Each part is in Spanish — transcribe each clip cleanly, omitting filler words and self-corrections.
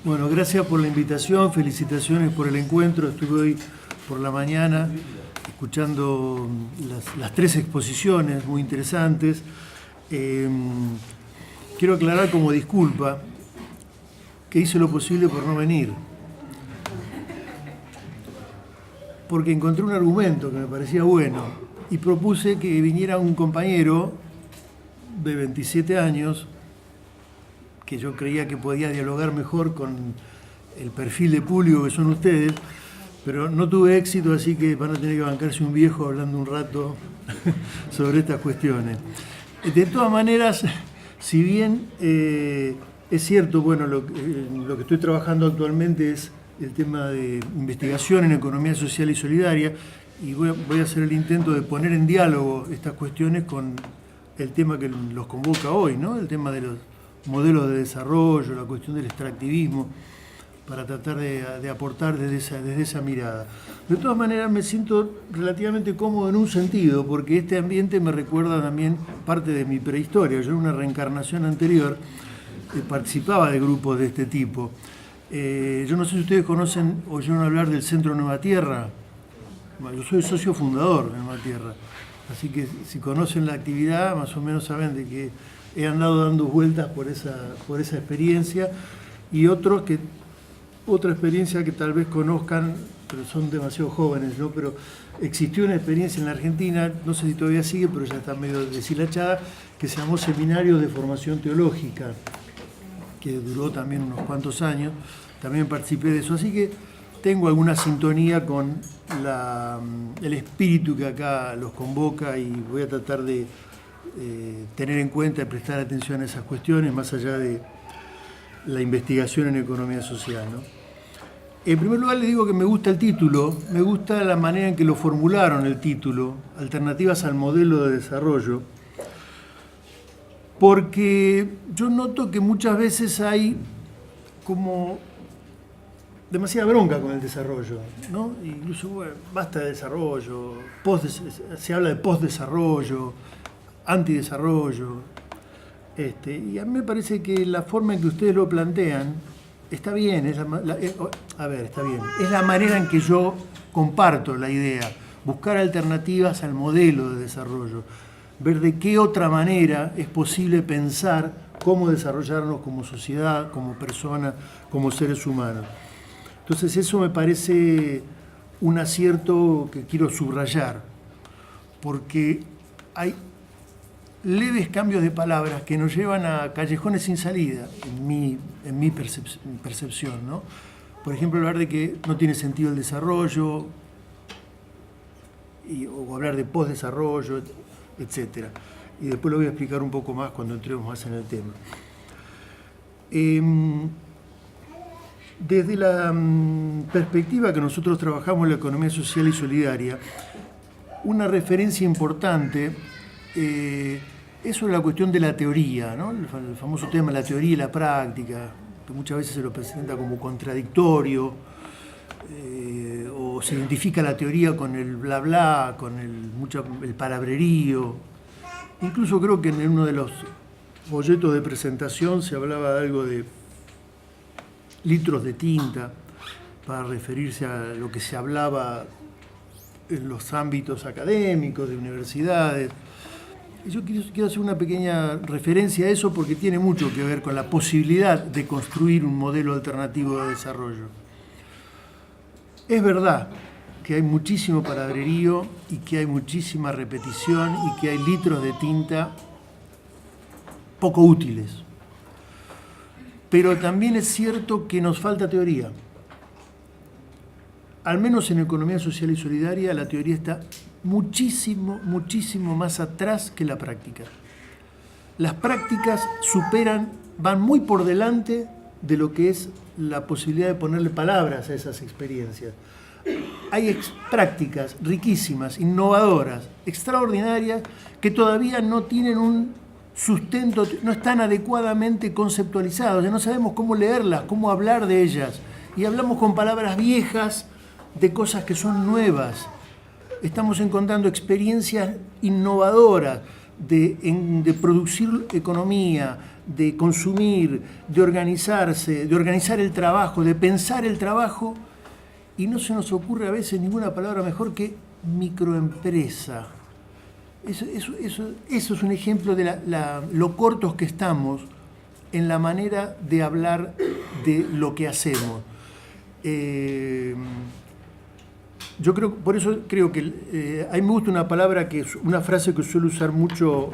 Bueno, gracias por la invitación, felicitaciones por el encuentro. Estuve hoy por la mañana escuchando las tres exposiciones muy interesantes. Quiero aclarar como disculpa que hice lo posible por no venir, porque encontré un argumento que me parecía bueno y propuse que viniera un compañero de 27 años que yo creía que podía dialogar mejor con el perfil de público que son ustedes, pero no tuve éxito, así que van a tener que bancarse un viejo hablando un rato sobre estas cuestiones. De todas maneras, si bien es cierto, bueno, lo que estoy trabajando actualmente es el tema de investigación en economía social y solidaria, y voy a hacer el intento de poner en diálogo estas cuestiones con el tema que los convoca hoy, ¿no? El tema de los modelos de desarrollo, la cuestión del extractivismo, para tratar de aportar desde esa mirada. De todas maneras, me siento relativamente cómodo en un sentido, porque este ambiente me recuerda también parte de mi prehistoria. Yo en una reencarnación anterior participaba de grupos de este tipo. Yo no sé si ustedes conocen, oyeron hablar del Centro Nueva Tierra. Yo soy socio fundador de Nueva Tierra, así que si conocen la actividad, más o menos saben de que he andado dando vueltas por esa experiencia, y otra experiencia que tal vez conozcan, pero son demasiado jóvenes, ¿no? Pero existió una experiencia en la Argentina, no sé si todavía sigue, pero ya está medio deshilachada, que se llamó Seminario de Formación Teológica, que duró también unos cuantos años. También participé de eso, así que tengo alguna sintonía con el espíritu que acá los convoca, y voy a tratar de tener en cuenta y prestar atención a esas cuestiones, más allá de la investigación en economía social, ¿no? En primer lugar, le digo que me gusta el título, me gusta la manera en que lo formularon el título, Alternativas al Modelo de Desarrollo, porque yo noto que muchas veces hay como demasiada bronca con el desarrollo, ¿no? Incluso, bueno, basta de desarrollo, se habla de postdesarrollo, antidesarrollo, y a mí me parece que la forma en que ustedes lo plantean está bien, está bien, es la manera en que yo comparto la idea, buscar alternativas al modelo de desarrollo, ver de qué otra manera es posible pensar cómo desarrollarnos como sociedad, como personas, como seres humanos. Entonces eso me parece un acierto que quiero subrayar, porque hay leves cambios de palabras que nos llevan a callejones sin salida, en mi percepción, ¿no? Por ejemplo, hablar de que no tiene sentido el desarrollo, o hablar de postdesarrollo, etc. Y después lo voy a explicar un poco más cuando entremos más en el tema. Desde la perspectiva que nosotros trabajamos en la economía social y solidaria, una referencia importante es sobre la cuestión de la teoría, ¿no? El famoso tema de la teoría y la práctica, que muchas veces se lo presenta como contradictorio, o se identifica la teoría con el bla bla, con el palabrerío. Incluso creo que en uno de los folletos de presentación se hablaba de algo de litros de tinta, para referirse a lo que se hablaba en los ámbitos académicos, de universidades. Y yo quiero hacer una pequeña referencia a eso, porque tiene mucho que ver con la posibilidad de construir un modelo alternativo de desarrollo. Es verdad que hay muchísimo palabrerío, y que hay muchísima repetición, y que hay litros de tinta poco útiles. Pero también es cierto que nos falta teoría. Al menos en economía social y solidaria, la teoría está muchísimo más atrás que la práctica. Las prácticas van muy por delante de lo que es la posibilidad de ponerle palabras a esas experiencias. Hay prácticas riquísimas, innovadoras, extraordinarias, que todavía no tienen un sustento, no están adecuadamente conceptualizadas, ya no sabemos cómo leerlas, cómo hablar de ellas, y hablamos con palabras viejas de cosas que son nuevas. Estamos encontrando experiencias innovadoras, de producir economía, de consumir, de organizarse, de organizar el trabajo, de pensar el trabajo, y no se nos ocurre a veces ninguna palabra mejor que microempresa. Eso es un ejemplo de lo cortos que estamos en la manera de hablar de lo que hacemos. Yo creo, por eso creo que a mí me gusta una palabra, una frase que suele usar mucho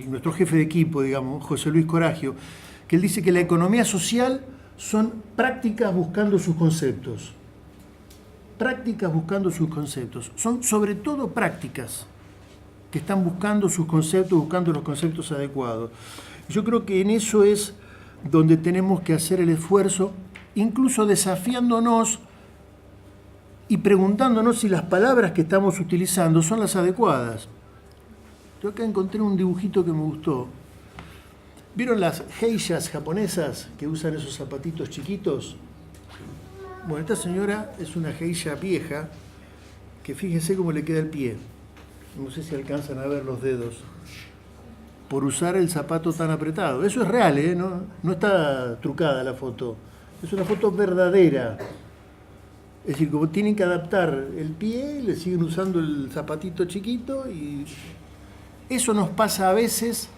nuestro jefe de equipo, digamos, José Luis Coragio, que él dice que la economía social son prácticas buscando sus conceptos. Prácticas buscando sus conceptos. Son sobre todo prácticas que están buscando sus conceptos, buscando los conceptos adecuados. Yo creo que en eso es donde tenemos que hacer el esfuerzo, incluso desafiándonos y preguntándonos si las palabras que estamos utilizando son las adecuadas. Yo acá encontré un dibujito que me gustó. ¿Vieron las geishas japonesas que usan esos zapatitos chiquitos? Bueno, esta señora es una geisha vieja, que fíjense cómo le queda el pie. No sé si alcanzan a ver los dedos. Por usar el zapato tan apretado. Eso es real, ¿eh? No está trucada la foto. Es una foto verdadera. Es decir, como tienen que adaptar el pie, le siguen usando el zapatito chiquito, y eso nos pasa a veces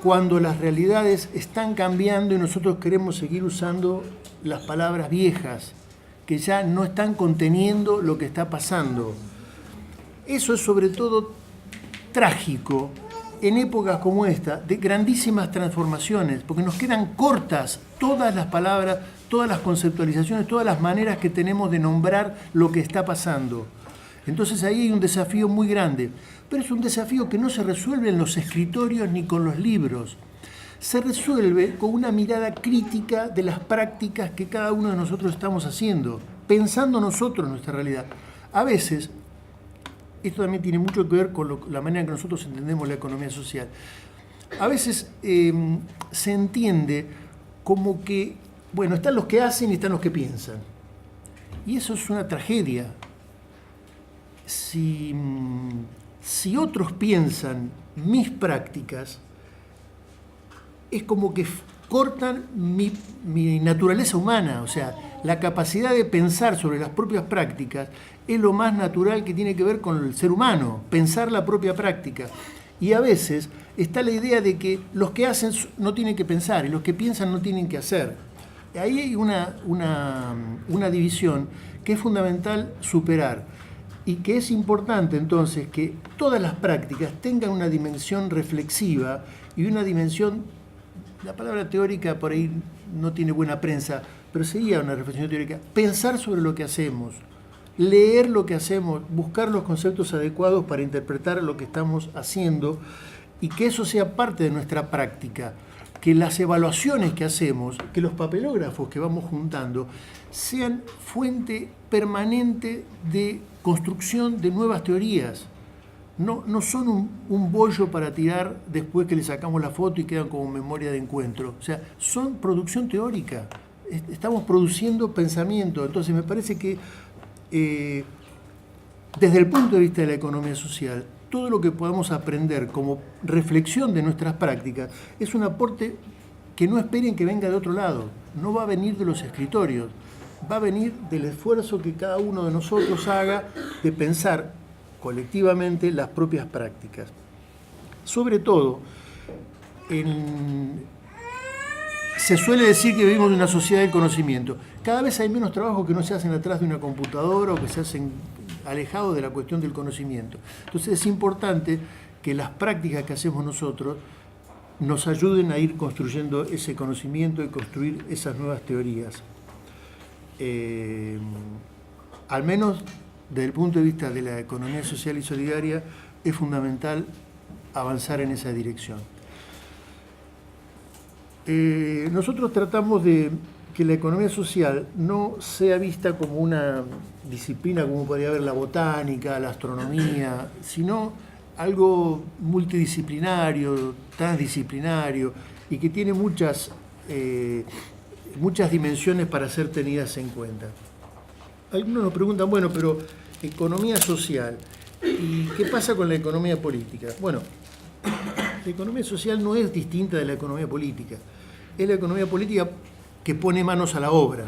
cuando las realidades están cambiando y nosotros queremos seguir usando las palabras viejas, que ya no están conteniendo lo que está pasando. Eso es sobre todo trágico en épocas como esta, de grandísimas transformaciones, porque nos quedan cortas todas las palabras, todas las conceptualizaciones, todas las maneras que tenemos de nombrar lo que está pasando. Entonces ahí hay un desafío muy grande, pero es un desafío que no se resuelve en los escritorios ni con los libros. Se resuelve con una mirada crítica de las prácticas que cada uno de nosotros estamos haciendo, pensando nosotros nuestra realidad. A veces, esto también tiene mucho que ver con la manera en que nosotros entendemos la economía social. A veces se entiende como que, bueno, están los que hacen y están los que piensan. Y eso es una tragedia. Si otros piensan mis prácticas, es como que cortan mi naturaleza humana. O sea, la capacidad de pensar sobre las propias prácticas es lo más natural que tiene que ver con el ser humano, pensar la propia práctica. Y a veces está la idea de que los que hacen no tienen que pensar y los que piensan no tienen que hacer. Ahí hay una división que es fundamental superar, y que es importante entonces que todas las prácticas tengan una dimensión reflexiva y una dimensión, la palabra teórica por ahí no tiene buena prensa, pero sería una reflexión teórica, pensar sobre lo que hacemos, leer lo que hacemos, buscar los conceptos adecuados para interpretar lo que estamos haciendo, y que eso sea parte de nuestra práctica, que las evaluaciones que hacemos, que los papelógrafos que vamos juntando, sean fuente permanente de construcción de nuevas teorías. No son un bollo para tirar después que le sacamos la foto y quedan como memoria de encuentro. O sea, son producción teórica. Estamos produciendo pensamiento. Entonces me parece que desde el punto de vista de la economía social, todo lo que podamos aprender como reflexión de nuestras prácticas es un aporte que no esperen que venga de otro lado. No va a venir de los escritorios, va a venir del esfuerzo que cada uno de nosotros haga de pensar colectivamente las propias prácticas. Sobre todo, se suele decir que vivimos en una sociedad del conocimiento. Cada vez hay menos trabajos que no se hacen atrás de una computadora o que se hacen alejados de la cuestión del conocimiento. Entonces es importante que las prácticas que hacemos nosotros nos ayuden a ir construyendo ese conocimiento y construir esas nuevas teorías. Al menos desde el punto de vista de la economía social y solidaria, es fundamental avanzar en esa dirección. Nosotros tratamos de que la economía social no sea vista como una disciplina como podría haber la botánica, la astronomía, sino algo multidisciplinario, transdisciplinario, y que tiene muchas dimensiones para ser tenidas en cuenta. Algunos nos preguntan, bueno, pero economía social, ¿Y qué pasa con la economía política? Bueno, la economía social no es distinta de la economía política. Es la economía política que pone manos a la obra.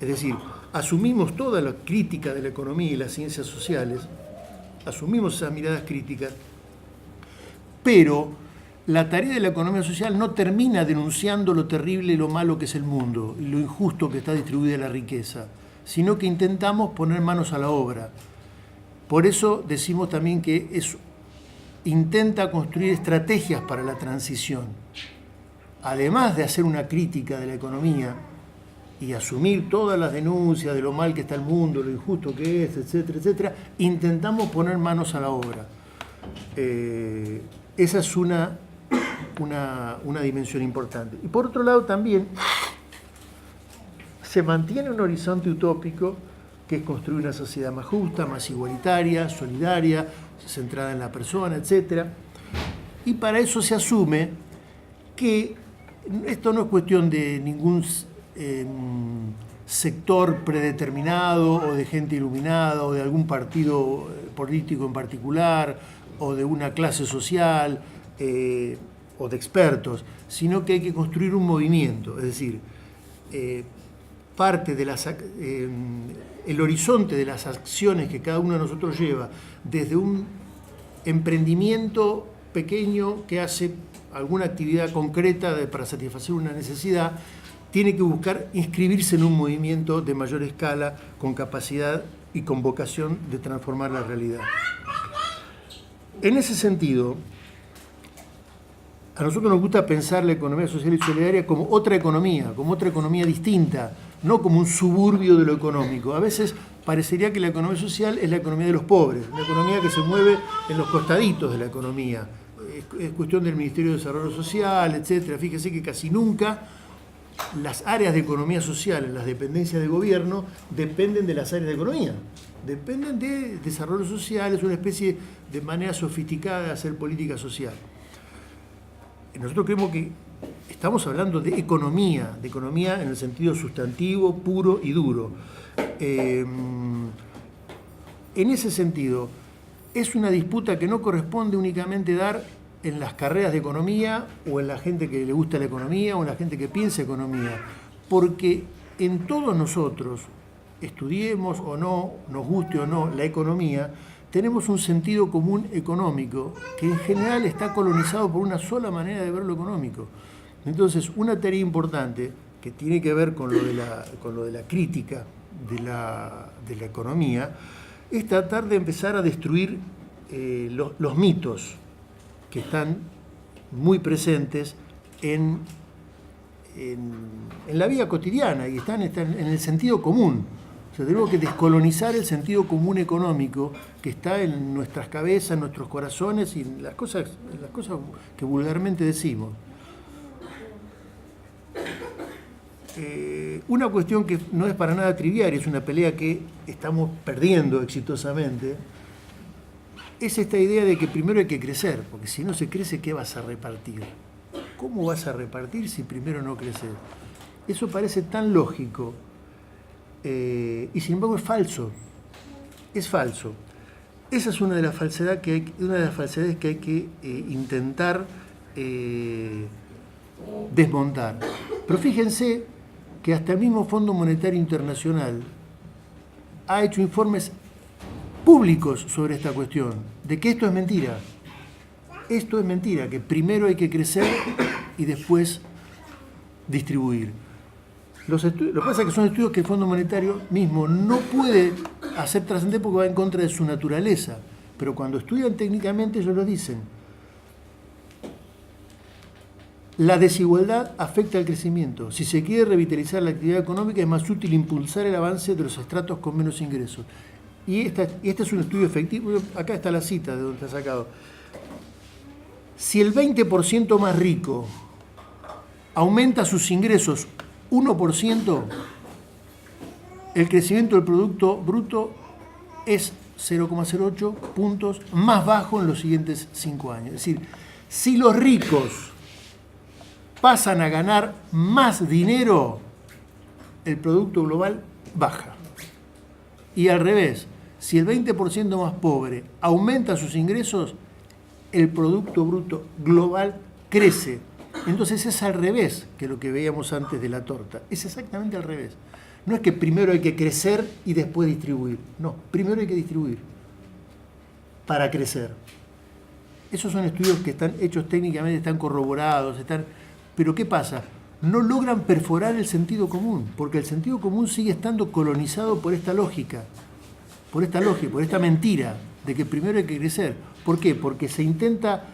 Es decir, asumimos toda la crítica de la economía y las ciencias sociales, asumimos esas miradas críticas, pero la tarea de la economía social no termina denunciando lo terrible y lo malo que es el mundo y lo injusto que está distribuida la riqueza, sino que intentamos poner manos a la obra. Por eso decimos también que intenta construir estrategias para la transición. Además de hacer una crítica de la economía y asumir todas las denuncias de lo mal que está el mundo, lo injusto que es, etcétera, etcétera, intentamos poner manos a la obra. Esa es una dimensión importante. Y por otro lado también se mantiene un horizonte utópico que es construir una sociedad más justa, más igualitaria, solidaria, centrada en la persona, etc. Y para eso se asume que esto no es cuestión de ningún sector predeterminado o de gente iluminada o de algún partido político en particular o de una clase social o de expertos, sino que hay que construir un movimiento, es decir, parte de el horizonte de las acciones que cada uno de nosotros lleva, desde un emprendimiento pequeño que hace alguna actividad concreta para satisfacer una necesidad, tiene que buscar inscribirse en un movimiento de mayor escala, con capacidad y con vocación de transformar la realidad. En ese sentido, a nosotros nos gusta pensar la economía social y solidaria como otra economía distinta, no como un suburbio de lo económico. A veces parecería que la economía social es la economía de los pobres, una economía que se mueve en los costaditos de la economía. Es cuestión del Ministerio de Desarrollo Social, etcétera. Fíjese que casi nunca las áreas de economía social en las dependencias de gobierno dependen de las áreas de economía. Dependen de desarrollo social, es una especie de manera sofisticada de hacer política social. Nosotros creemos que estamos hablando de economía en el sentido sustantivo, puro y duro. En ese sentido, es una disputa que no corresponde únicamente dar en las carreras de economía o en la gente que le gusta la economía o en la gente que piensa economía, porque en todos nosotros, estudiemos o no, nos guste o no la economía, tenemos un sentido común económico que en general está colonizado por una sola manera de ver lo económico. Entonces, una tarea importante que tiene que ver con lo de la crítica de la economía es tratar de empezar a destruir los mitos que están muy presentes en la vida cotidiana y están en el sentido común. O sea, tenemos que descolonizar el sentido común económico que está en nuestras cabezas, en nuestros corazones y en las cosas que vulgarmente decimos. Una cuestión que no es para nada trivial, es una pelea que estamos perdiendo exitosamente, es esta idea de que primero hay que crecer, porque si no se crece, ¿qué vas a repartir? ¿Cómo vas a repartir si primero no creces? Eso parece tan lógico y sin embargo es falso. Es falso. Esa es una de las falsedades que hay que intentar desmontar. Pero fíjense que hasta el mismo Fondo Monetario Internacional ha hecho informes públicos sobre esta cuestión, de que esto es mentira. Esto es mentira, que primero hay que crecer y después distribuir. Lo que pasa es que son estudios que el Fondo Monetario mismo no puede hacer trascender porque va en contra de su naturaleza, pero cuando estudian técnicamente ellos lo dicen. La desigualdad afecta al crecimiento. Si se quiere revitalizar la actividad económica, es más útil impulsar el avance de los estratos con menos ingresos. Y este es un estudio efectivo. Acá está la cita de donde está sacado. Si el 20% más rico aumenta sus ingresos 1%, el crecimiento del Producto Bruto es 0,08 puntos más bajo en los siguientes 5 años. Es decir, si los ricos pasan a ganar más dinero, el Producto Global baja. Y al revés, Si el 20% más pobre aumenta sus ingresos, el Producto Bruto Global crece. Entonces es al revés que lo que veíamos antes de la torta. Es exactamente al revés. No es que primero hay que crecer y después distribuir. No, primero hay que distribuir para crecer. Esos son estudios que están hechos técnicamente, están corroborados, pero ¿qué pasa? No logran perforar el sentido común, porque el sentido común sigue estando colonizado por esta lógica, por esta mentira de que primero hay que crecer. ¿Por qué? Porque se intenta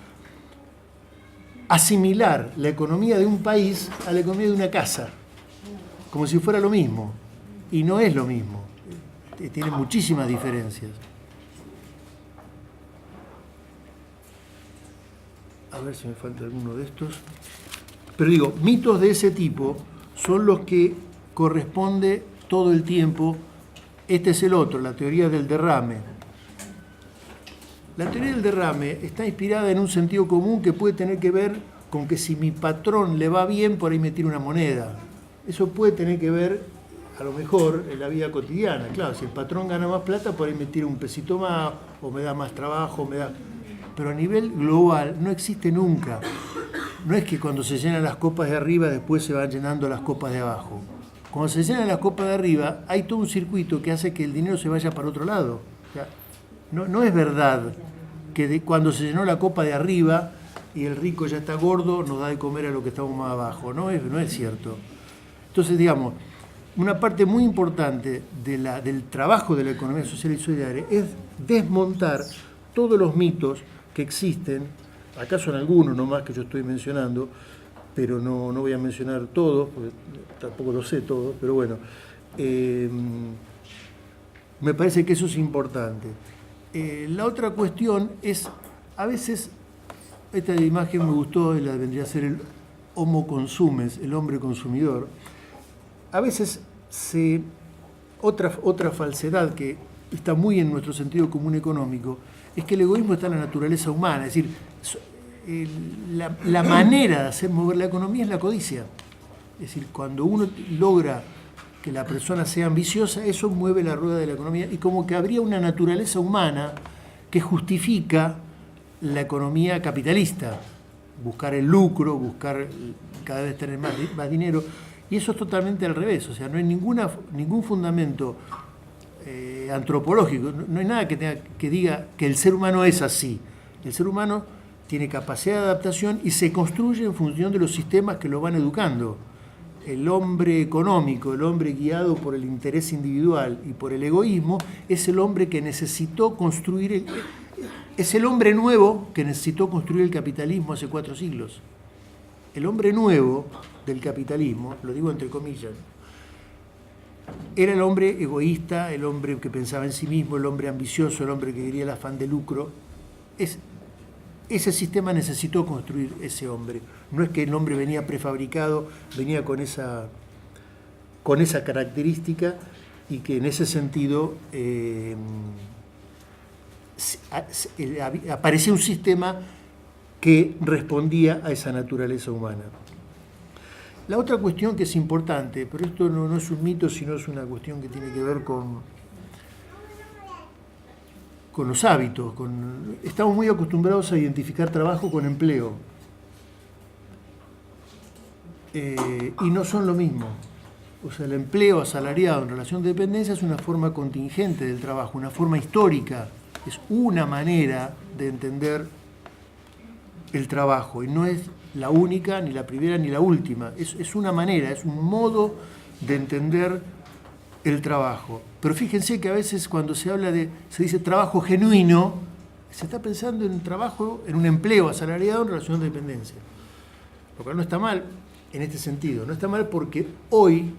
asimilar la economía de un país a la economía de una casa, como si fuera lo mismo, y no es lo mismo, tiene muchísimas diferencias. A ver si me falta alguno de estos. Pero digo, mitos de ese tipo son los que corresponde todo el tiempo. Este es el otro, la teoría del derrame. La teoría del derrame está inspirada en un sentido común que puede tener que ver con que si mi patrón le va bien, por ahí me tira una moneda. Eso puede tener que ver, a lo mejor, en la vida cotidiana. Claro, si el patrón gana más plata, por ahí me tira un pesito más, o me da más trabajo, Pero a nivel global no existe nunca. No es que cuando se llenan las copas de arriba después se van llenando las copas de abajo. Cuando se llenan las copas de arriba hay todo un circuito que hace que el dinero se vaya para otro lado. O sea, no es verdad que cuando se llenó la copa de arriba y el rico ya está gordo nos da de comer a lo que estamos más abajo. No es cierto. Entonces, digamos, una parte muy importante del trabajo de la economía social y solidaria es desmontar todos los mitos que existen. Acá son algunos nomás que yo estoy mencionando, pero no voy a mencionar todos, porque tampoco lo sé todos, pero bueno, me parece que eso es importante. La otra cuestión es, a veces, esta imagen me gustó, la vendría a ser el homo consumes, el hombre consumidor. A veces otra falsedad que está muy en nuestro sentido común económico es que el egoísmo está en la naturaleza humana, es decir, la manera de hacer mover la economía es la codicia. Es decir, cuando uno logra que la persona sea ambiciosa, eso mueve la rueda de la economía y como que habría una naturaleza humana que justifica la economía capitalista, buscar el lucro, buscar cada vez tener más dinero, y eso es totalmente al revés, o sea, no hay ningún fundamento antropológico, no hay nada que diga que el ser humano es así. El ser humano tiene capacidad de adaptación y se construye en función de los sistemas que lo van educando. El hombre económico, el hombre guiado por el interés individual y por el egoísmo, es el hombre que necesitó construir, es el hombre nuevo que necesitó construir el capitalismo hace 4 siglos. El hombre nuevo del capitalismo, lo digo entre comillas, era el hombre egoísta, el hombre que pensaba en sí mismo, el hombre ambicioso, el hombre que quería el afán de lucro. Ese sistema necesitó construir ese hombre. No es que el hombre venía prefabricado, venía con esa característica y que en ese sentido aparecía un sistema que respondía a esa naturaleza humana. La otra cuestión que es importante, pero esto no es un mito, sino es una cuestión que tiene que ver con los hábitos. Estamos muy acostumbrados a identificar trabajo con empleo. Y no son lo mismo. O sea, el empleo asalariado en relación de dependencia es una forma contingente del trabajo, una forma histórica. Es una manera de entender el trabajo y no es la única, ni la primera, ni la última. Es una manera, es un modo de entender el trabajo. Pero fíjense que a veces cuando se dice trabajo genuino, se está pensando en un trabajo, en un empleo asalariado en relación de dependencia. Lo cual no está mal en este sentido. No está mal porque hoy,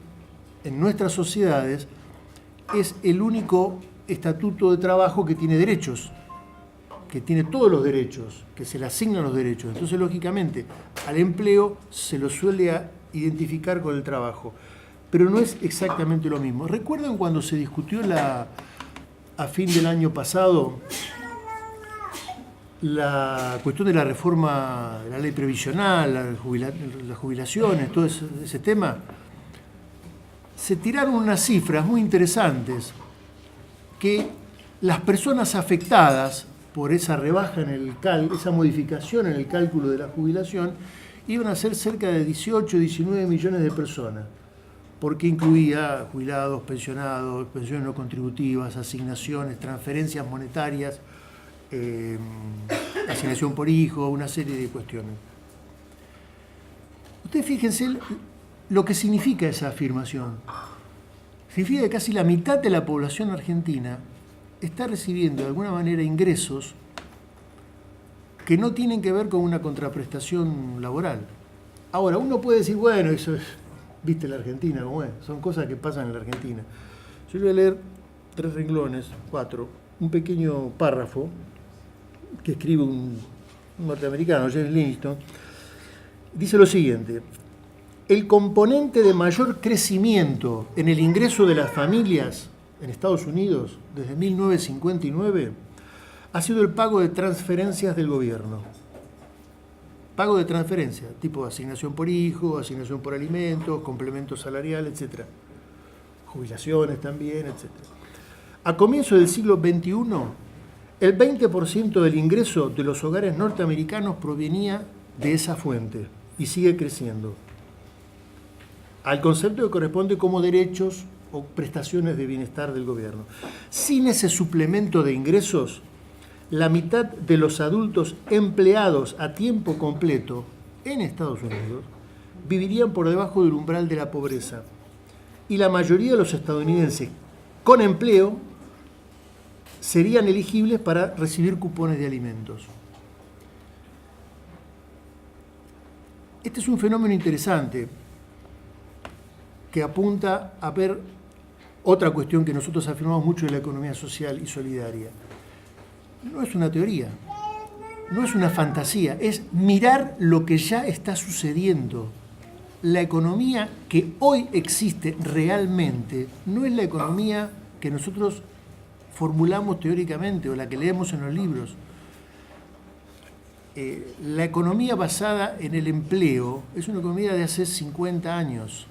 en nuestras sociedades, es el único estatuto de trabajo que tiene derechos, que tiene todos los derechos, que se le asignan los derechos. Entonces, lógicamente, al empleo se lo suele identificar con el trabajo. Pero no es exactamente lo mismo. ¿Recuerdan cuando se discutió a fin del año pasado la cuestión de la reforma de la ley previsional, las jubilaciones, todo ese tema? Se tiraron unas cifras muy interesantes que las personas afectadas por esa rebaja en el esa modificación en el cálculo de la jubilación iban a ser cerca de 18, 19 millones de personas, porque incluía jubilados, pensionados, pensiones no contributivas, asignaciones, transferencias monetarias, asignación por hijo, una serie de cuestiones. Ustedes fíjense lo que significa esa afirmación. Significa que casi la mitad de la población argentina está recibiendo de alguna manera ingresos que no tienen que ver con una contraprestación laboral. Ahora, uno puede decir, bueno, eso es, viste la Argentina cómo es, son cosas que pasan en la Argentina. Yo voy a leer 3 renglones, 4, un pequeño párrafo que escribe un norteamericano, James Livingston. Dice lo siguiente: el componente de mayor crecimiento en el ingreso de las familias en Estados Unidos desde 1959 ha sido el pago de transferencias del gobierno. Pago de transferencias, tipo asignación por hijo, asignación por alimentos, complemento salarial, etc. Jubilaciones también, etc. A comienzos del siglo XXI, el 20% del ingreso de los hogares norteamericanos provenía de esa fuente y sigue creciendo, al concepto que corresponde como derechos o prestaciones de bienestar del gobierno. Sin ese suplemento de ingresos, la mitad de los adultos empleados a tiempo completo en Estados Unidos vivirían por debajo del umbral de la pobreza, y la mayoría de los estadounidenses con empleo serían elegibles para recibir cupones de alimentos. Este es un fenómeno interesante que apunta a ver otra cuestión que nosotros afirmamos mucho de la economía social y solidaria. No es una teoría, no es una fantasía, es mirar lo que ya está sucediendo. La economía que hoy existe realmente no es la economía que nosotros formulamos teóricamente o la que leemos en los libros. La economía basada en el empleo es una economía de hace 50 años,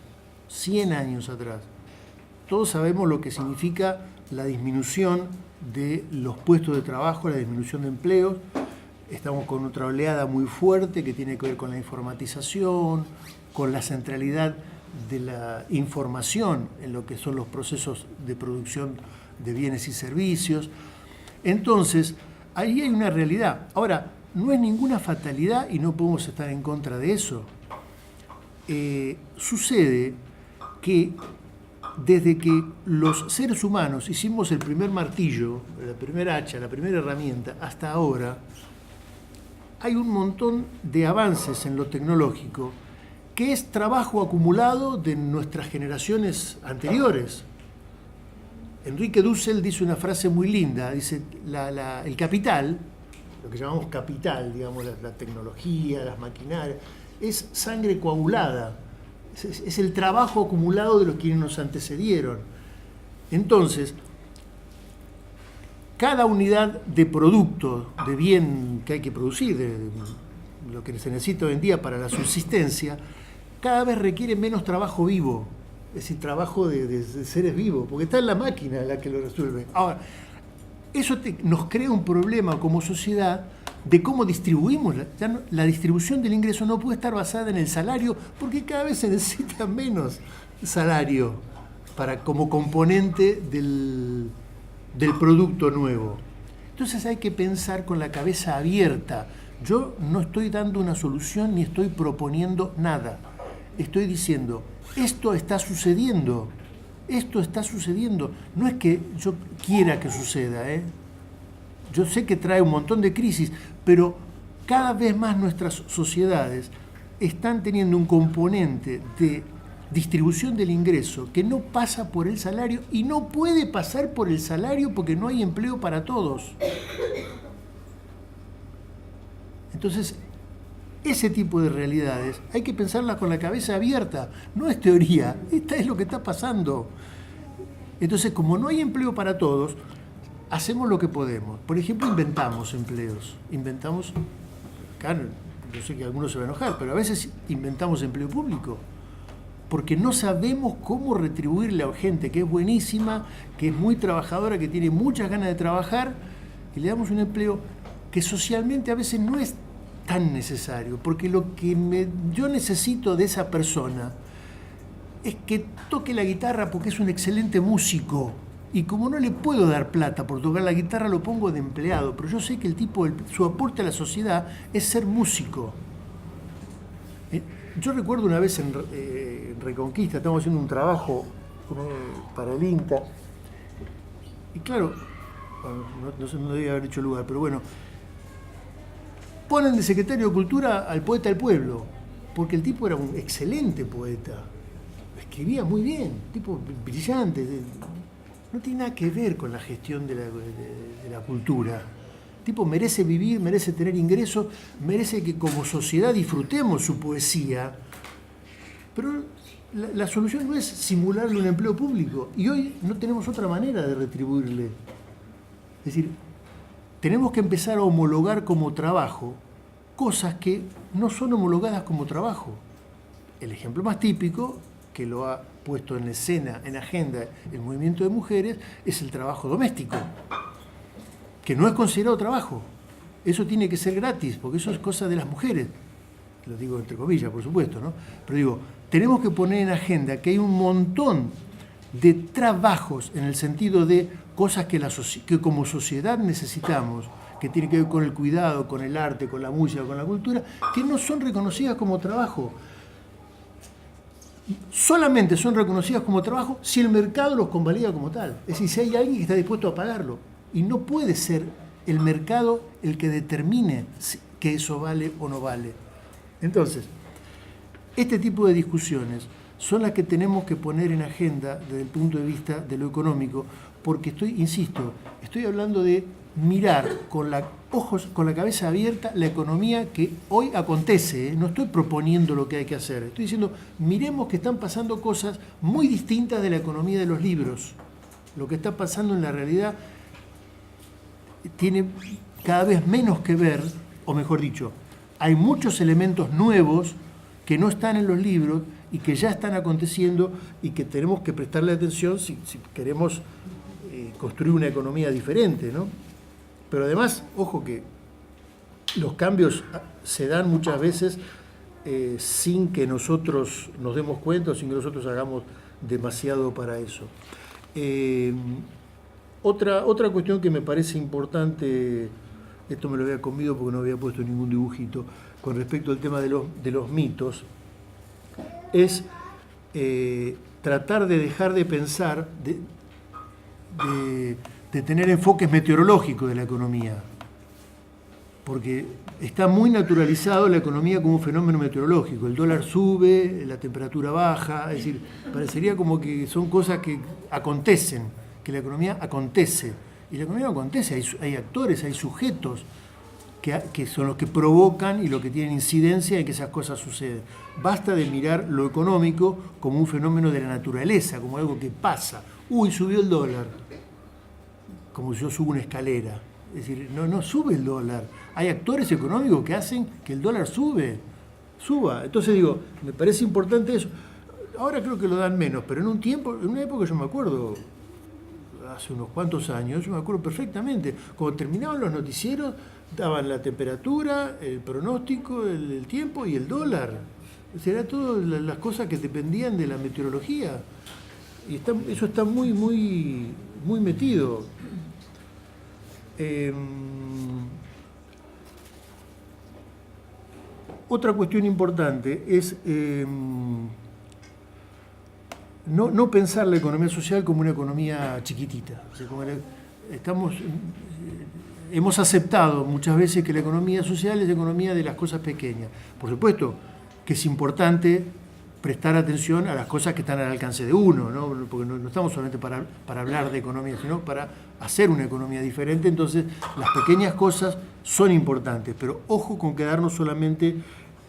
100 años atrás. Todos sabemos lo que significa la disminución de los puestos de trabajo, la disminución de empleos. Estamos con otra oleada muy fuerte que tiene que ver con la informatización, con la centralidad de la información en lo que son los procesos de producción de bienes y servicios. Entonces, ahí hay una realidad. Ahora, no es ninguna fatalidad y no podemos estar en contra de eso. Sucede que desde que los seres humanos hicimos el primer martillo, la primera hacha, la primera herramienta, hasta ahora, hay un montón de avances en lo tecnológico que es trabajo acumulado de nuestras generaciones anteriores. Enrique Dussel dice una frase muy linda, dice, el capital, lo que llamamos capital, digamos, la tecnología, las maquinarias, es sangre coagulada. Es el trabajo acumulado de los quienes nos antecedieron. Entonces, cada unidad de producto, de bien que hay que producir, de lo que se necesita hoy en día para la subsistencia, cada vez requiere menos trabajo vivo, es decir, trabajo de seres vivos, porque está en la máquina la que lo resuelve. Ahora, eso nos crea un problema como sociedad de cómo distribuimos. La distribución del ingreso no puede estar basada en el salario, porque cada vez se necesita menos salario como componente del producto nuevo. Entonces hay que pensar con la cabeza abierta. Yo no estoy dando una solución ni estoy proponiendo nada. Estoy diciendo, esto está sucediendo. Esto está sucediendo. No es que yo quiera que suceda, ¿eh? Yo sé que trae un montón de crisis, pero cada vez más nuestras sociedades están teniendo un componente de distribución del ingreso que no pasa por el salario y no puede pasar por el salario porque no hay empleo para todos. Entonces, ese tipo de realidades hay que pensarlas con la cabeza abierta, no es teoría, esta es lo que está pasando. Entonces, como no hay empleo para todos, hacemos lo que podemos. Por ejemplo, inventamos empleos. Claro, yo sé que algunos se van a enojar, pero a veces inventamos empleo público. porque no sabemos cómo retribuirle a gente que es buenísima, que es muy trabajadora, que tiene muchas ganas de trabajar, y le damos un empleo que socialmente a veces no es tan necesario, porque lo que yo necesito de esa persona es que toque la guitarra porque es un excelente músico, y como no le puedo dar plata por tocar la guitarra, lo pongo de empleado, pero yo sé que el tipo, su aporte a la sociedad es ser músico. Yo recuerdo una vez en Reconquista, estamos haciendo un trabajo para el INTA, y claro, no debía haber dicho lugar, pero bueno, ponen de secretario de Cultura al poeta del pueblo, porque el tipo era un excelente poeta, escribía muy bien, tipo brillante, no tiene nada que ver con la gestión de la cultura. El tipo merece vivir, merece tener ingresos, merece que como sociedad disfrutemos su poesía, pero la solución no es simularle un empleo público, y hoy no tenemos otra manera de retribuirle. Es decir, tenemos que empezar a homologar como trabajo cosas que no son homologadas como trabajo. El ejemplo más típico, que lo ha puesto en escena, en agenda, el movimiento de mujeres, es el trabajo doméstico, que no es considerado trabajo. Eso tiene que ser gratis, porque eso es cosa de las mujeres. Lo digo entre comillas, por supuesto, ¿no? Pero digo, tenemos que poner en agenda que hay un montón de trabajos en el sentido de cosas que como sociedad necesitamos, que tienen que ver con el cuidado, con el arte, con la música, con la cultura, que no son reconocidas como trabajo. Solamente son reconocidas como trabajo si el mercado los convalida como tal. Es decir, si hay alguien que está dispuesto a pagarlo. Y no puede ser el mercado el que determine que eso vale o no vale. Entonces, este tipo de discusiones son las que tenemos que poner en agenda desde el punto de vista de lo económico, porque estoy hablando de mirar con la cabeza abierta la economía que hoy acontece. No estoy proponiendo lo que hay que hacer. Estoy diciendo, miremos que están pasando cosas muy distintas de la economía de los libros. Lo que está pasando en la realidad tiene cada vez menos que ver, o mejor dicho, hay muchos elementos nuevos que no están en los libros y que ya están aconteciendo y que tenemos que prestarle atención si queremos construir una economía diferente, ¿no? Pero además, ojo que los cambios se dan muchas veces sin que nosotros nos demos cuenta o sin que nosotros hagamos demasiado para eso. Otra cuestión que me parece importante, esto me lo había comido porque no había puesto ningún dibujito, con respecto al tema de los mitos, es tratar de dejar de pensar, de tener enfoques meteorológicos de la economía, porque está muy naturalizado la economía como un fenómeno meteorológico. El dólar sube, la temperatura baja, es decir, parecería como que son cosas que acontecen, que la economía acontece. Y la economía no acontece, hay actores, hay sujetos que son los que provocan y los que tienen incidencia en que esas cosas suceden. Basta de mirar lo económico como un fenómeno de la naturaleza, como algo que pasa. Uy, subió el dólar, como si yo subo una escalera. Es decir, no sube el dólar. Hay actores económicos que hacen que el dólar suba. Entonces digo, me parece importante eso. Ahora creo que lo dan menos, pero en una época yo me acuerdo, hace unos cuantos años, yo me acuerdo perfectamente, cuando terminaban los noticieros, daban la temperatura, el pronóstico, el tiempo y el dólar. O sea, eran todas las cosas que dependían de la meteorología. Y eso está muy, muy, muy metido. Otra cuestión importante es no pensar la economía social como una economía chiquitita. O sea, hemos aceptado muchas veces que la economía social es la economía de las cosas pequeñas. Por supuesto que es importante prestar atención a las cosas que están al alcance de uno, ¿no? Porque no estamos solamente para hablar de economía, sino para hacer una economía diferente. Entonces, las pequeñas cosas son importantes, pero ojo con quedarnos solamente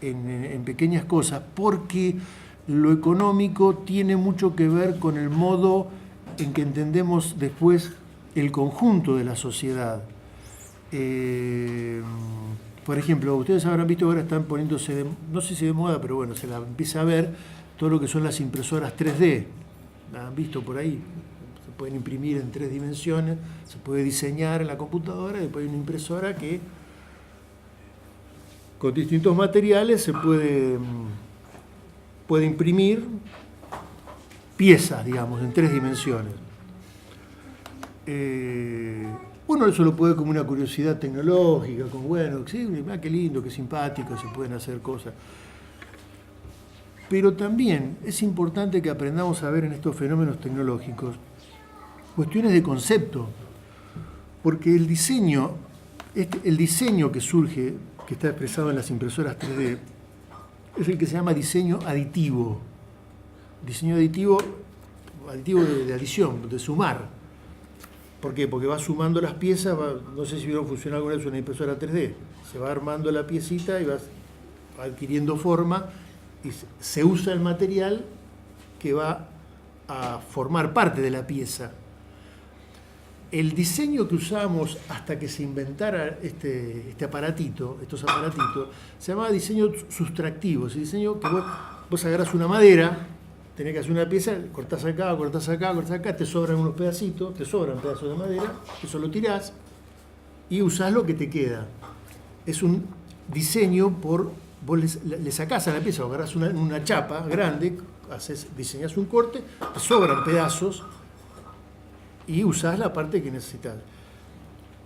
en pequeñas cosas, porque lo económico tiene mucho que ver con el modo en que entendemos después el conjunto de la sociedad. Por ejemplo, ustedes habrán visto ahora están poniéndose, no sé si de moda, pero bueno, se la empieza a ver, todo lo que son las impresoras 3D. ¿La han visto por ahí? Se pueden imprimir en 3 dimensiones, se puede diseñar en la computadora, y después hay una impresora que con distintos materiales se puede imprimir piezas, digamos, en 3 dimensiones. Uno eso lo puede como una curiosidad tecnológica, como bueno, sí, qué lindo, qué simpático, se pueden hacer cosas. Pero también es importante que aprendamos a ver en estos fenómenos tecnológicos cuestiones de concepto, porque el diseño que surge, que está expresado en las impresoras 3D, es el que se llama diseño aditivo. Diseño aditivo de adición, de sumar. ¿Por qué? Porque va sumando las piezas, no sé si vieron funcionar alguna vez una impresora 3D, se va armando la piecita y va adquiriendo forma y se usa el material que va a formar parte de la pieza. El diseño que usamos hasta que se inventara estos aparatitos, se llamaba diseño sustractivo. Ese diseño que vos agarrás una madera, tenés que hacer una pieza, cortás acá, te sobran unos pedacitos, te sobran pedazos de madera, eso lo tirás y usás lo que te queda. Es un diseño vos le sacás a la pieza, agarrás una chapa grande, diseñás un corte, te sobran pedazos y usás la parte que necesitas.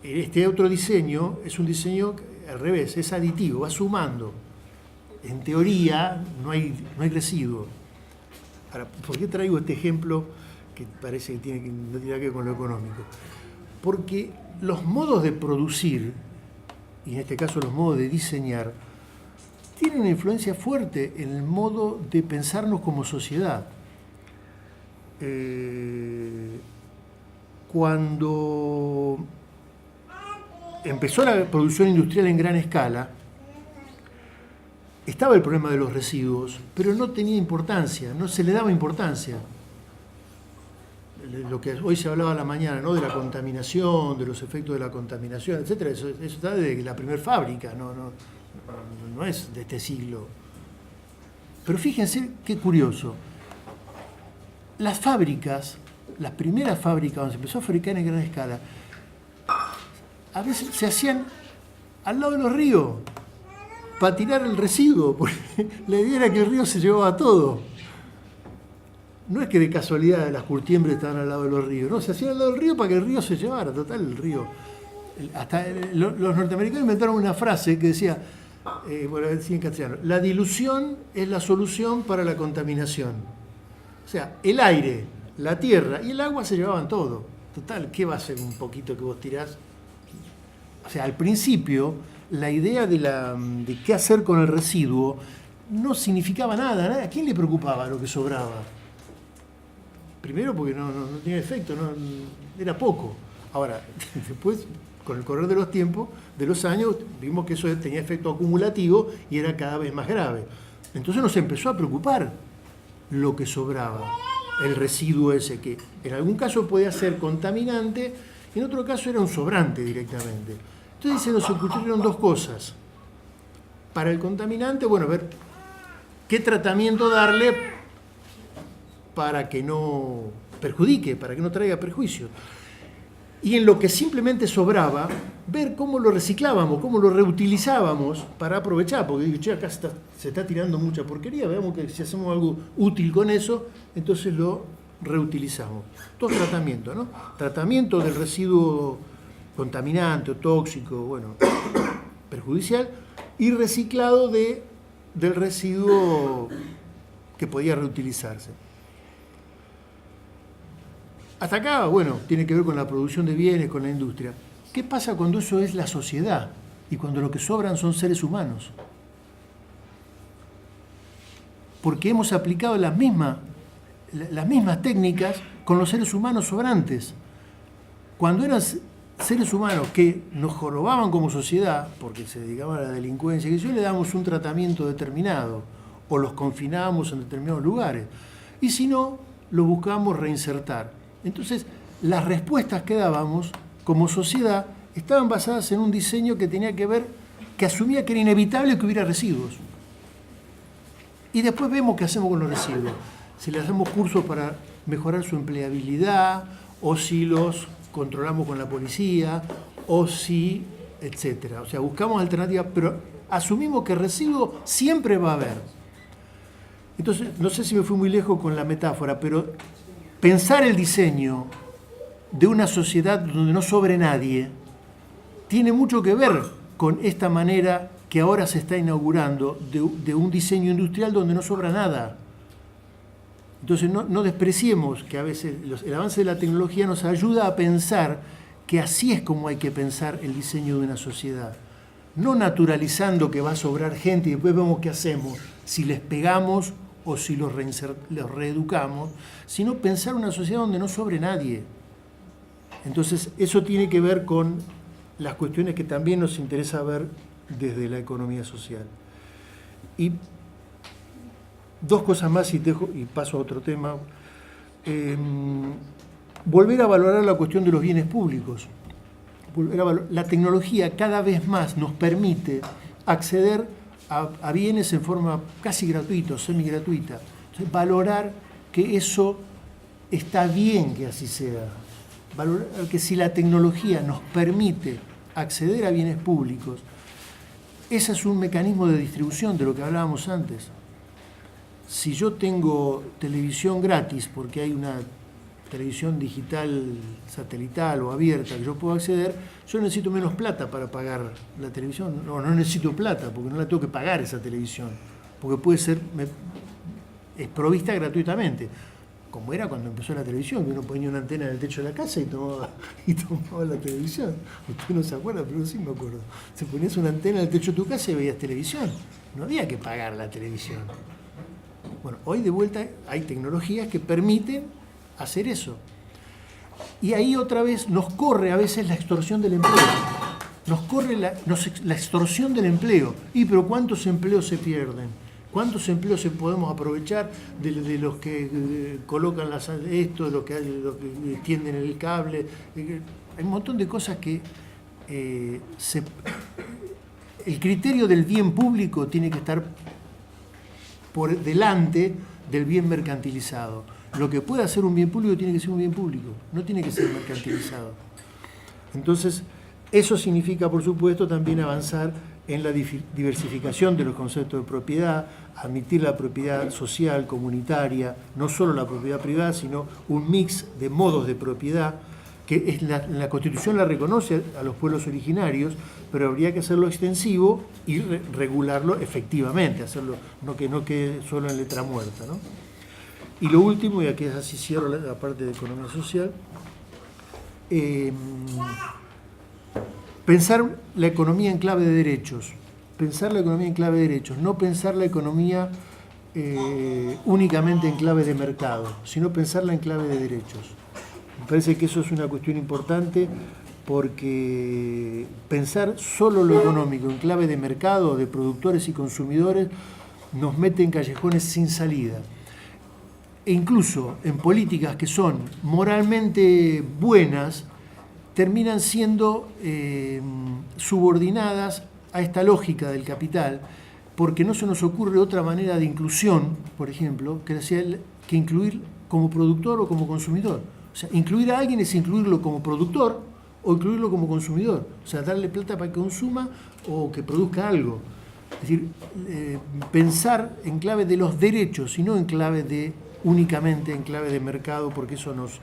Este otro diseño es un diseño al revés, es aditivo, va sumando. En teoría no hay residuo. Ahora, ¿por qué traigo este ejemplo que parece que no tiene que ver con lo económico? Porque los modos de producir, y en este caso los modos de diseñar, tienen una influencia fuerte en el modo de pensarnos como sociedad. Cuando empezó la producción industrial en gran escala, estaba el problema de los residuos, pero no tenía importancia, no se le daba importancia. Lo que hoy se hablaba a la mañana, ¿no? De la contaminación, de los efectos de la contaminación, etc. Eso está desde la primera fábrica, no es de este siglo. Pero fíjense qué curioso. Las fábricas, las primeras fábricas donde se empezó a fabricar en gran escala, a veces se hacían al lado de los ríos, para tirar el residuo, porque la idea era que el río se llevaba todo. No es que de casualidad las curtiembres estaban al lado de los ríos, no, se hacían al lado del río para que el río se llevara, total, el río. Hasta los norteamericanos inventaron una frase que decía, bueno, decía en castellano, la dilución es la solución para la contaminación. O sea, el aire, la tierra y el agua se llevaban todo. Total, ¿qué va a ser un poquito que vos tirás? O sea, al principio, la idea de qué hacer con el residuo no significaba nada. ¿A quién le preocupaba lo que sobraba? Primero porque no tenía efecto, era poco. Ahora, después, con el correr de los tiempos, de los años, vimos que eso tenía efecto acumulativo y era cada vez más grave. Entonces nos empezó a preocupar lo que sobraba, el residuo ese, que en algún caso podía ser contaminante, en otro caso era un sobrante directamente. Entonces se nos ocurrieron dos cosas. Para el contaminante, bueno, ver qué tratamiento darle para que no perjudique, para que no traiga perjuicio. Y en lo que simplemente sobraba, ver cómo lo reciclábamos, cómo lo reutilizábamos para aprovechar, porque digo, che, acá se está tirando mucha porquería, veamos que si hacemos algo útil con eso, entonces lo reutilizamos. Dos tratamientos, ¿no? Tratamiento del residuo contaminante o tóxico, bueno, perjudicial, y reciclado del residuo que podía reutilizarse. Hasta acá, bueno, tiene que ver con la producción de bienes, con la industria. ¿Qué pasa cuando eso es la sociedad y cuando lo que sobran son seres humanos? Porque hemos aplicado las mismas técnicas con los seres humanos sobrantes. Cuando eran seres humanos que nos jorobaban como sociedad, porque se dedicaban a la delincuencia, que yo le damos un tratamiento determinado o los confinábamos en determinados lugares. Y si no, los buscábamos reinsertar. Entonces, las respuestas que dábamos como sociedad estaban basadas en un diseño que tenía que ver, que asumía que era inevitable que hubiera residuos. Y después vemos qué hacemos con los residuos. Si le hacemos cursos para mejorar su empleabilidad, o si los controlamos con la policía, o si, etcétera. O sea, buscamos alternativas, pero asumimos que residuos siempre va a haber. Entonces, no sé si me fui muy lejos con la metáfora, pero pensar el diseño de una sociedad donde no sobre nadie tiene mucho que ver con esta manera que ahora se está inaugurando de un diseño industrial donde no sobra nada. Entonces no despreciemos que a veces el avance de la tecnología nos ayuda a pensar que así es como hay que pensar el diseño de una sociedad. No naturalizando que va a sobrar gente y después vemos qué hacemos, si les pegamos o si los reeducamos, sino pensar una sociedad donde no sobre nadie. Entonces eso tiene que ver con las cuestiones que también nos interesa ver desde la economía social. Y dos cosas más y paso a otro tema. Volver a valorar la cuestión de los bienes públicos. La tecnología cada vez más nos permite acceder a bienes en forma casi gratuita o semi-gratuita. Entonces, valorar que eso está bien que así sea. Valorar que si la tecnología nos permite acceder a bienes públicos, ese es un mecanismo de distribución de lo que hablábamos antes. Si yo tengo televisión gratis, porque hay una televisión digital, satelital o abierta que yo puedo acceder, yo necesito menos plata para pagar la televisión. No necesito plata, porque no la tengo que pagar esa televisión, porque puede ser es provista gratuitamente, como era cuando empezó la televisión, que uno ponía una antena en el techo de la casa y tomaba la televisión. Usted no se acuerda, pero sí me acuerdo. Se ponías una antena en el techo de tu casa y veías televisión. No había que pagar la televisión. Bueno, hoy de vuelta hay tecnologías que permiten hacer eso. Y ahí otra vez nos corre a veces la extorsión del empleo. Nos corre la extorsión del empleo. Pero ¿cuántos empleos se pierden? ¿Cuántos empleos podemos aprovechar de los que colocan de los que tienden el cable? Hay un montón de cosas que el criterio del bien público tiene que estar por delante del bien mercantilizado. Lo que pueda ser un bien público tiene que ser un bien público, no tiene que ser mercantilizado. Entonces, eso significa, por supuesto, también avanzar en la diversificación de los conceptos de propiedad, admitir la propiedad social, comunitaria, no solo la propiedad privada, sino un mix de modos de propiedad, que la Constitución la reconoce a los pueblos originarios, pero habría que hacerlo extensivo y regularlo efectivamente, hacerlo no quede solo en letra muerta, ¿no? Y lo último, y aquí así cierro la parte de economía social, pensar la economía en clave de derechos. Pensar la economía en clave de derechos, no pensar la economía únicamente en clave de mercado, sino pensarla en clave de derechos. Me parece que eso es una cuestión importante porque pensar solo lo económico en clave de mercado, de productores y consumidores, nos mete en callejones sin salida. E incluso en políticas que son moralmente buenas, terminan siendo subordinadas a esta lógica del capital, porque no se nos ocurre otra manera de inclusión, por ejemplo, que incluir como productor o como consumidor. O sea, incluir a alguien es incluirlo como productor o incluirlo como consumidor. O sea, darle plata para que consuma o que produzca algo. Es decir, pensar en clave de los derechos y no en clave únicamente en clave de mercado, porque eso nos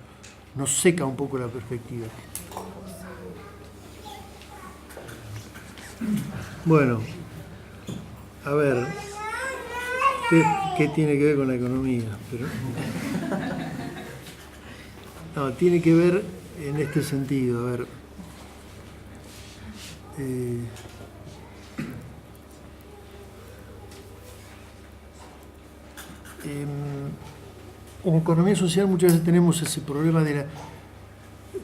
seca un poco la perspectiva. Bueno, a ver, ¿qué tiene que ver con la economía? No, tiene que ver en este sentido, a ver. En economía social muchas veces tenemos ese problema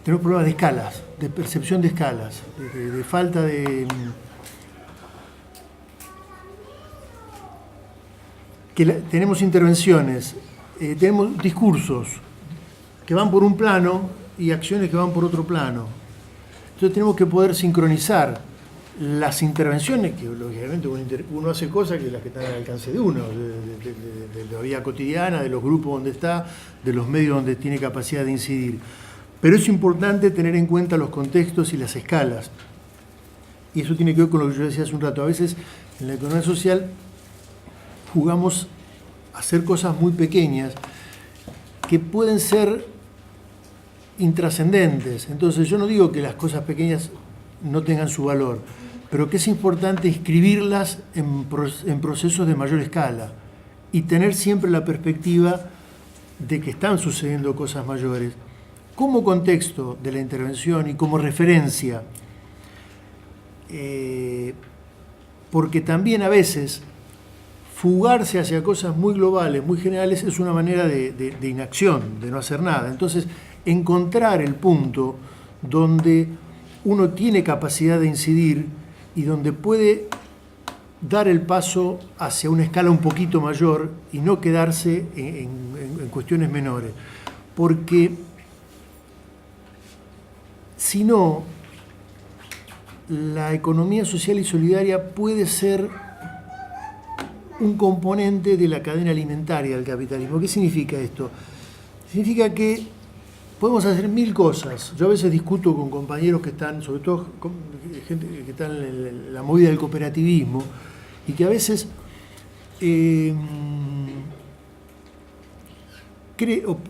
tenemos problemas de escalas, de percepción de escalas, de falta de... tenemos intervenciones, tenemos discursos que van por un plano y acciones que van por otro plano. Entonces tenemos que poder sincronizar las intervenciones, que lógicamente uno hace cosas que las que están al alcance de uno, de la vida cotidiana, de los grupos donde está, de los medios donde tiene capacidad de incidir. Pero es importante tener en cuenta los contextos y las escalas. Y eso tiene que ver con lo que yo decía hace un rato. A veces en la economía social jugamos a hacer cosas muy pequeñas que pueden ser intrascendentes. Entonces yo no digo que las cosas pequeñas no tengan su valor, pero que es importante inscribirlas en procesos de mayor escala y tener siempre la perspectiva de que están sucediendo cosas mayores como contexto de la intervención y como referencia, porque también a veces fugarse hacia cosas muy globales, muy generales, es una manera de inacción, de no hacer nada. Entonces, encontrar el punto donde uno tiene capacidad de incidir y donde puede dar el paso hacia una escala un poquito mayor y no quedarse en cuestiones menores. Porque si no, la economía social y solidaria puede ser un componente de la cadena alimentaria del capitalismo. ¿Qué significa esto? Significa que podemos hacer 1000 cosas. Yo a veces discuto con compañeros que están, sobre todo con gente que está en la movida del cooperativismo, y que a veces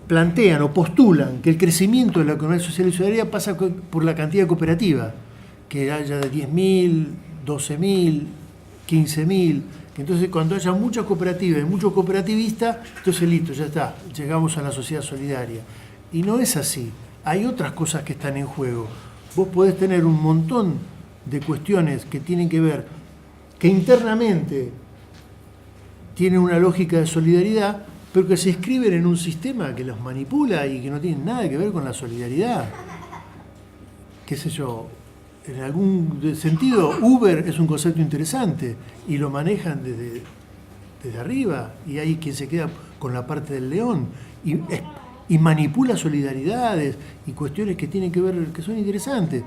plantean o postulan que el crecimiento de la economía social y solidaria pasa por la cantidad de cooperativas, que haya de 10.000, 12.000, 15.000. Entonces, cuando haya muchas cooperativas y muchos cooperativistas, entonces listo, ya está, llegamos a la sociedad solidaria. Y no es así. Hay otras cosas que están en juego. Vos podés tener un montón de cuestiones que tienen que ver, que internamente tienen una lógica de solidaridad, pero que se inscriben en un sistema que los manipula y que no tienen nada que ver con la solidaridad. Qué sé yo, en algún sentido Uber es un concepto interesante y lo manejan desde arriba, y hay quien se queda con la parte del león y manipula solidaridades y cuestiones que tienen que ver, que son interesantes.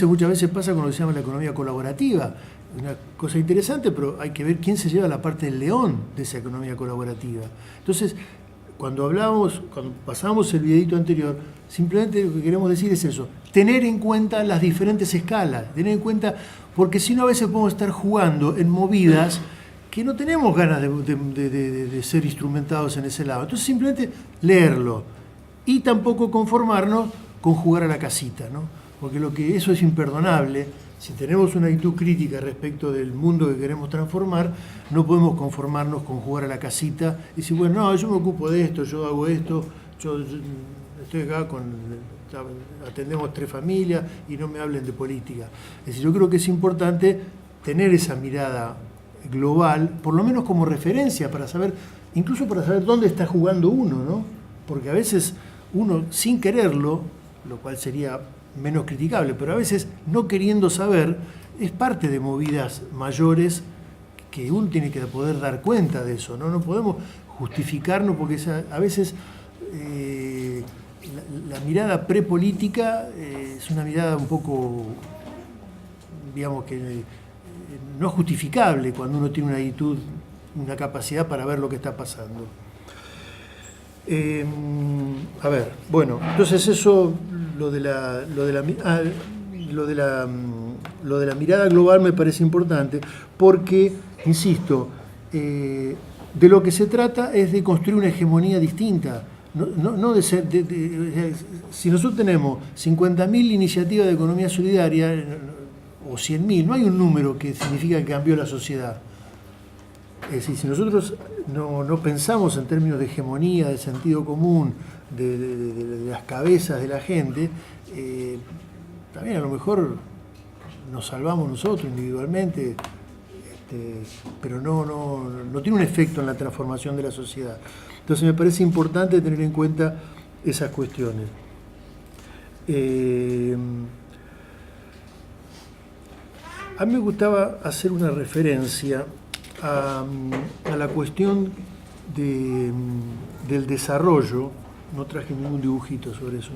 Muchas veces pasa con lo que se llama la economía colaborativa, una cosa interesante, pero hay que ver quién se lleva la parte del león de esa economía colaborativa. Entonces, cuando pasamos el videito anterior, simplemente lo que queremos decir es eso, tener en cuenta las diferentes escalas, tener en cuenta, porque si no a veces podemos estar jugando en movidas que no tenemos ganas de ser instrumentados en ese lado. Entonces simplemente leerlo y tampoco conformarnos con jugar a la casita, ¿no? Porque eso es imperdonable. Si tenemos una actitud crítica respecto del mundo que queremos transformar, no podemos conformarnos con jugar a la casita y decir, bueno, no, yo me ocupo de esto, yo hago esto, yo estoy acá atendemos 3 familias y no me hablen de política. Es decir, yo creo que es importante tener esa mirada global, por lo menos como referencia, incluso para saber dónde está jugando uno, ¿no? Porque a veces uno, sin quererlo, lo cual sería menos criticable, pero a veces no queriendo saber, es parte de movidas mayores que uno tiene que poder dar cuenta de eso, ¿no? No podemos justificarnos porque a veces la mirada prepolítica es una mirada un poco, digamos que no justificable cuando uno tiene una actitud, una capacidad para ver lo que está pasando. Entonces eso, lo de la mirada global me parece importante porque, insisto, de lo que se trata es de construir una hegemonía distinta. No de ser, si nosotros tenemos 50.000 iniciativas de economía solidaria o 100.000, no hay un número que significa que cambió la sociedad. Es decir, si nosotros no pensamos en términos de hegemonía, de sentido común, de las cabezas de la gente, también a lo mejor nos salvamos nosotros individualmente, pero no tiene un efecto en la transformación de la sociedad. Entonces me parece importante tener en cuenta esas cuestiones. A mí me gustaba hacer una referencia a la cuestión del desarrollo. No traje ningún dibujito sobre eso.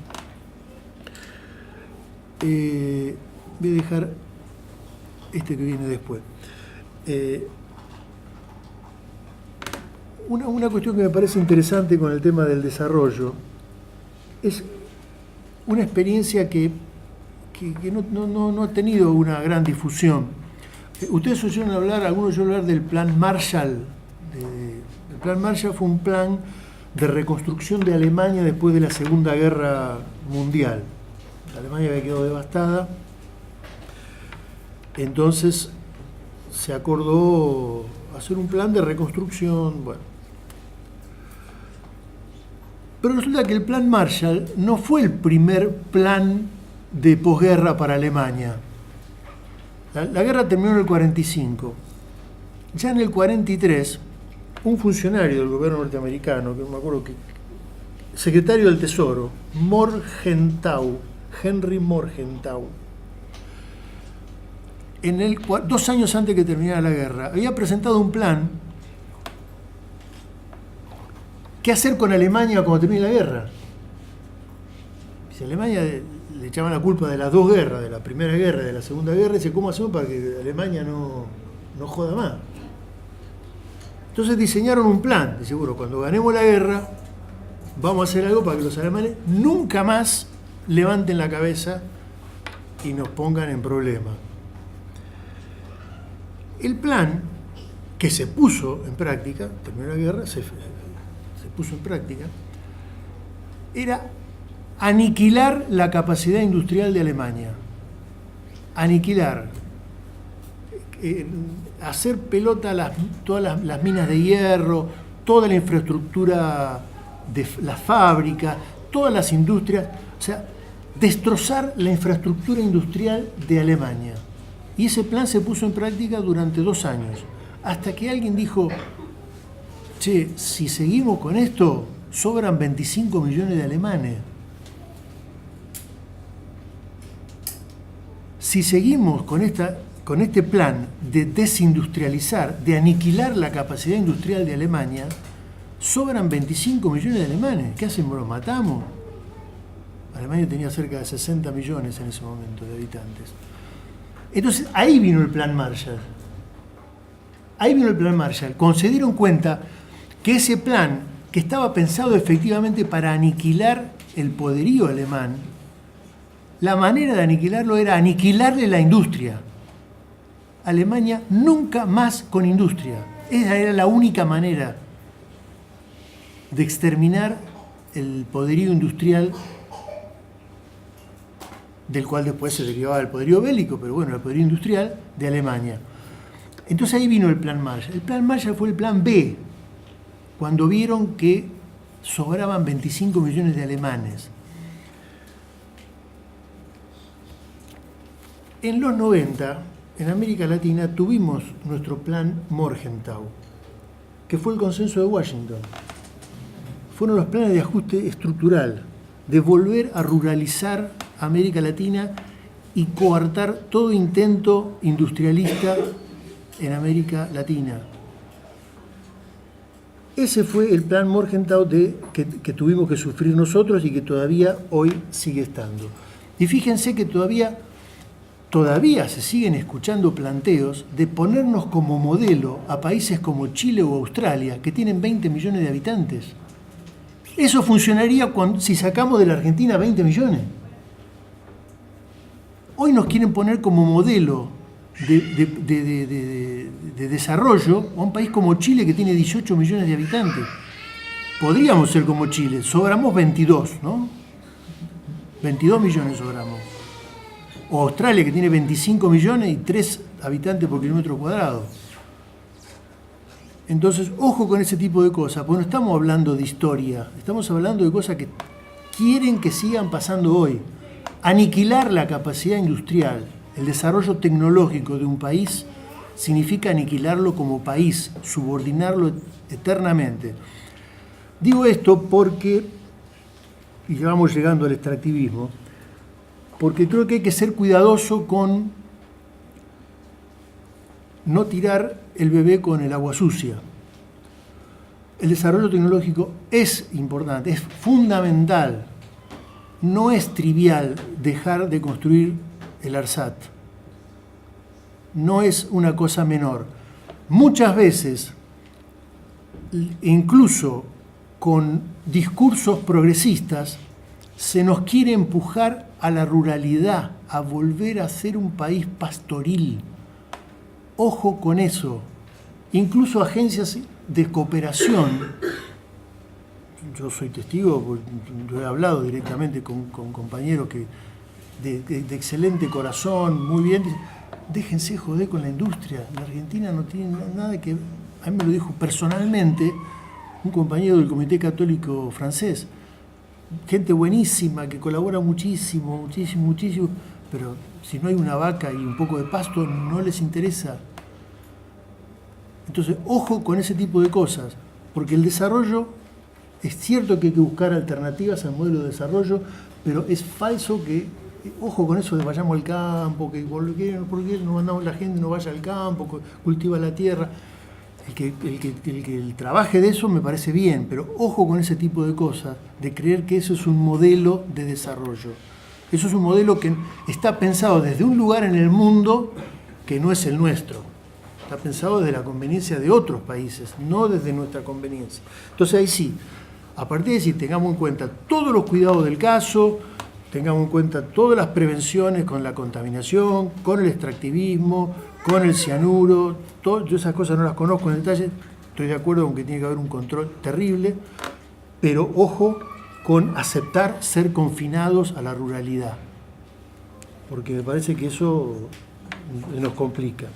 Voy a dejar este que viene después. Una cuestión que me parece interesante con el tema del desarrollo es una experiencia que no ha tenido una gran difusión. Ustedes oyeron hablar, algunos oyeron hablar del Plan Marshall. El Plan Marshall fue un plan de reconstrucción de Alemania después de la Segunda Guerra Mundial. La Alemania había quedado devastada. Entonces se acordó hacer un plan de reconstrucción. Bueno. Pero resulta que el Plan Marshall no fue el primer plan de posguerra para Alemania. La guerra terminó en el 45. Ya en el 43, un funcionario del gobierno norteamericano, que no me acuerdo qué, secretario del Tesoro, Henry Morgenthau, 2 años antes que terminara la guerra, había presentado un plan. ¿Qué hacer con Alemania cuando termine la guerra? Si a Alemania le echaban la culpa de las 2 guerras, de la Primera Guerra y de la Segunda Guerra, dice, ¿cómo hacemos para que Alemania no joda más? Entonces diseñaron un plan. Dice, bueno, cuando ganemos la guerra, vamos a hacer algo para que los alemanes nunca más levanten la cabeza y nos pongan en problemas. El plan que se puso en práctica, terminó la guerra, se puso en práctica, era aniquilar la capacidad industrial de Alemania. Aniquilar. Hacer pelota todas las minas de hierro, toda la infraestructura de las fábricas, todas las industrias, o sea, destrozar la infraestructura industrial de Alemania. Y ese plan se puso en práctica durante 2 años, hasta que alguien dijo, che, si seguimos con esto, sobran 25 millones de alemanes. Si seguimos con este plan de desindustrializar, de aniquilar la capacidad industrial de Alemania, sobran 25 millones de alemanes. ¿Qué hacemos? ¿Los matamos? Alemania tenía cerca de 60 millones en ese momento de habitantes. Entonces, ahí vino el Plan Marshall. Ahí vino el Plan Marshall. Cuando se dieron cuenta que ese plan, que estaba pensado efectivamente para aniquilar el poderío alemán, la manera de aniquilarlo era aniquilarle la industria. Alemania nunca más con industria. Esa era la única manera de exterminar el poderío industrial, del cual después se derivaba el poderío bélico, pero bueno, el poderío industrial de Alemania. Entonces ahí vino el Plan Marshall. El Plan Marshall fue el Plan B, cuando vieron que sobraban 25 millones de alemanes. En los 90, en América Latina, tuvimos nuestro Plan Morgenthau, que fue el consenso de Washington. Fueron los planes de ajuste estructural, de volver a ruralizar América Latina y coartar todo intento industrialista en América Latina. Ese fue el Plan Morgenthau que tuvimos que sufrir nosotros y que todavía hoy sigue estando. Y fíjense que todavía se siguen escuchando planteos de ponernos como modelo a países como Chile o Australia, que tienen 20 millones de habitantes. Eso funcionaría si sacamos de la Argentina 20 millones. Hoy nos quieren poner como modelo de desarrollo a un país como Chile, que tiene 18 millones de habitantes. Podríamos ser como Chile, sobramos 22, ¿no? 22 millones sobramos. O Australia, que tiene 25 millones y 3 habitantes por kilómetro cuadrado. Entonces, ojo con ese tipo de cosas, porque no estamos hablando de historia, estamos hablando de cosas que quieren que sigan pasando hoy. Aniquilar la capacidad industrial, el desarrollo tecnológico de un país, significa aniquilarlo como país, subordinarlo eternamente. Digo esto porque, y ya vamos llegando al extractivismo, porque creo que hay que ser cuidadoso con no tirar el bebé con el agua sucia. El desarrollo tecnológico es importante, es fundamental. No es trivial dejar de construir el ARSAT. no es una cosa menor. Muchas veces, incluso con discursos progresistas, se nos quiere empujar a la ruralidad, a volver a ser un país pastoril. Ojo con eso. Incluso agencias de cooperación, yo soy testigo, porque yo he hablado directamente con compañeros que de excelente corazón, muy bien, déjense joder con la industria. La Argentina no tiene nada que... A mí me lo dijo personalmente un compañero del Comité Católico francés, gente buenísima, que colabora muchísimo, pero si no hay una vaca y un poco de pasto, no les interesa. Entonces, ojo con ese tipo de cosas, porque el desarrollo, es cierto que hay que buscar alternativas al modelo de desarrollo, pero es falso que, ojo con eso de vayamos al campo, que ¿por qué no mandamos la gente no vaya al campo, cultiva la tierra? El que trabaje de eso me parece bien, pero ojo con ese tipo de cosas, de creer que eso es un modelo de desarrollo. Eso es un modelo que está pensado desde un lugar en el mundo que no es el nuestro. Está pensado desde la conveniencia de otros países, no desde nuestra conveniencia. Entonces ahí sí, a partir de ahí tengamos en cuenta todos los cuidados del caso, tengamos en cuenta todas las prevenciones con la contaminación, con el extractivismo, con el cianuro, yo esas cosas no las conozco en detalle, estoy de acuerdo con que tiene que haber un control terrible, pero ojo con aceptar ser confinados a la ruralidad, porque me parece que eso nos complica.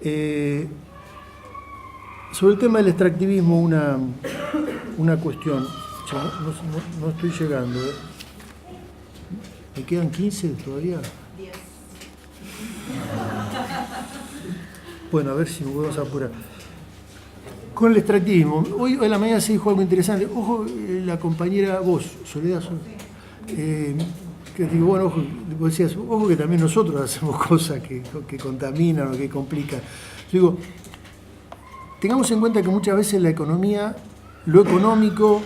Sobre el tema del extractivismo, una cuestión, no estoy llegando, ¿me quedan 15 todavía? 10. Bueno, a ver si me podemos apurar. Con el extractivismo, hoy en la mañana se dijo algo interesante. Ojo, la compañera, vos, Soledad, que digo, bueno, ojo, vos decías, ojo que también nosotros hacemos cosas que contaminan o que complican. Yo digo, tengamos en cuenta que muchas veces la economía, lo económico,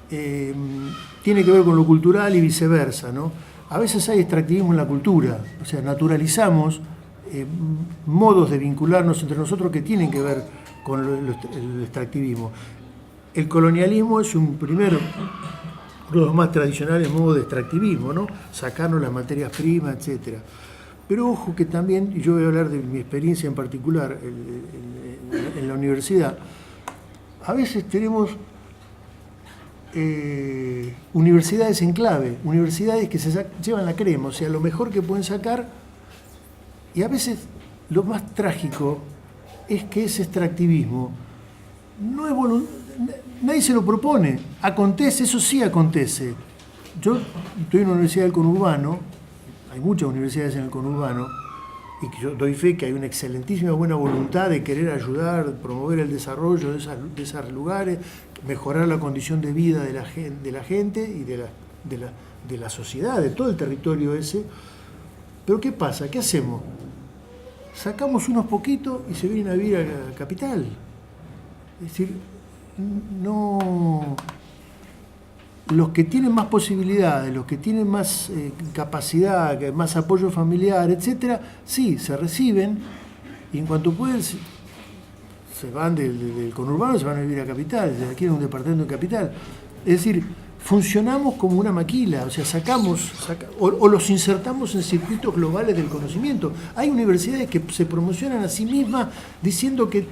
tiene que ver con lo cultural y viceversa, ¿no? A veces hay extractivismo en la cultura, o sea, naturalizamos modos de vincularnos entre nosotros que tienen que ver con el extractivismo. El colonialismo es uno de los más tradicionales modos de extractivismo, ¿no? Sacarnos las materias primas, etc. Pero ojo que también, y yo voy a hablar de mi experiencia en particular en la universidad, a veces tenemos universidades en clave, universidades que se llevan la crema, o sea, lo mejor que pueden sacar, y a veces lo más trágico es que ese extractivismo no es nadie se lo propone, acontece, eso sí acontece. Yo estoy en una universidad del conurbano, hay muchas universidades en el conurbano, y que yo doy fe que hay una excelentísima buena voluntad de querer ayudar, promover el desarrollo de esos lugares, mejorar la condición de vida de la gente y de la sociedad, de todo el territorio ese. Pero ¿qué pasa? ¿Qué hacemos? Sacamos unos poquitos y se vienen a vivir a la capital. Es decir, no... Los que tienen más posibilidades, los que tienen más capacidad, más apoyo familiar, etcétera, sí, se reciben y en cuanto pueden se van del conurbano, se van a vivir a capital, se adquieren un departamento en capital. Es decir, funcionamos como una maquila, o sea, o los insertamos en circuitos globales del conocimiento. Hay universidades que se promocionan a sí mismas diciendo que,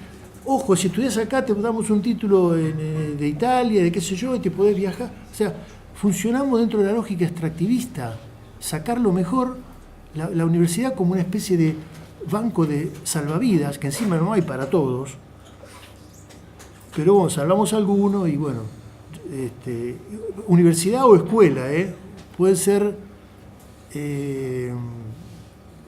ojo, si estudias acá te damos un título de Italia, de qué sé yo, y te podés viajar. O sea, funcionamos dentro de la lógica extractivista, sacar lo mejor, la universidad como una especie de banco de salvavidas, que encima no hay para todos, pero bueno, salvamos alguno y bueno, universidad o escuela, puede ser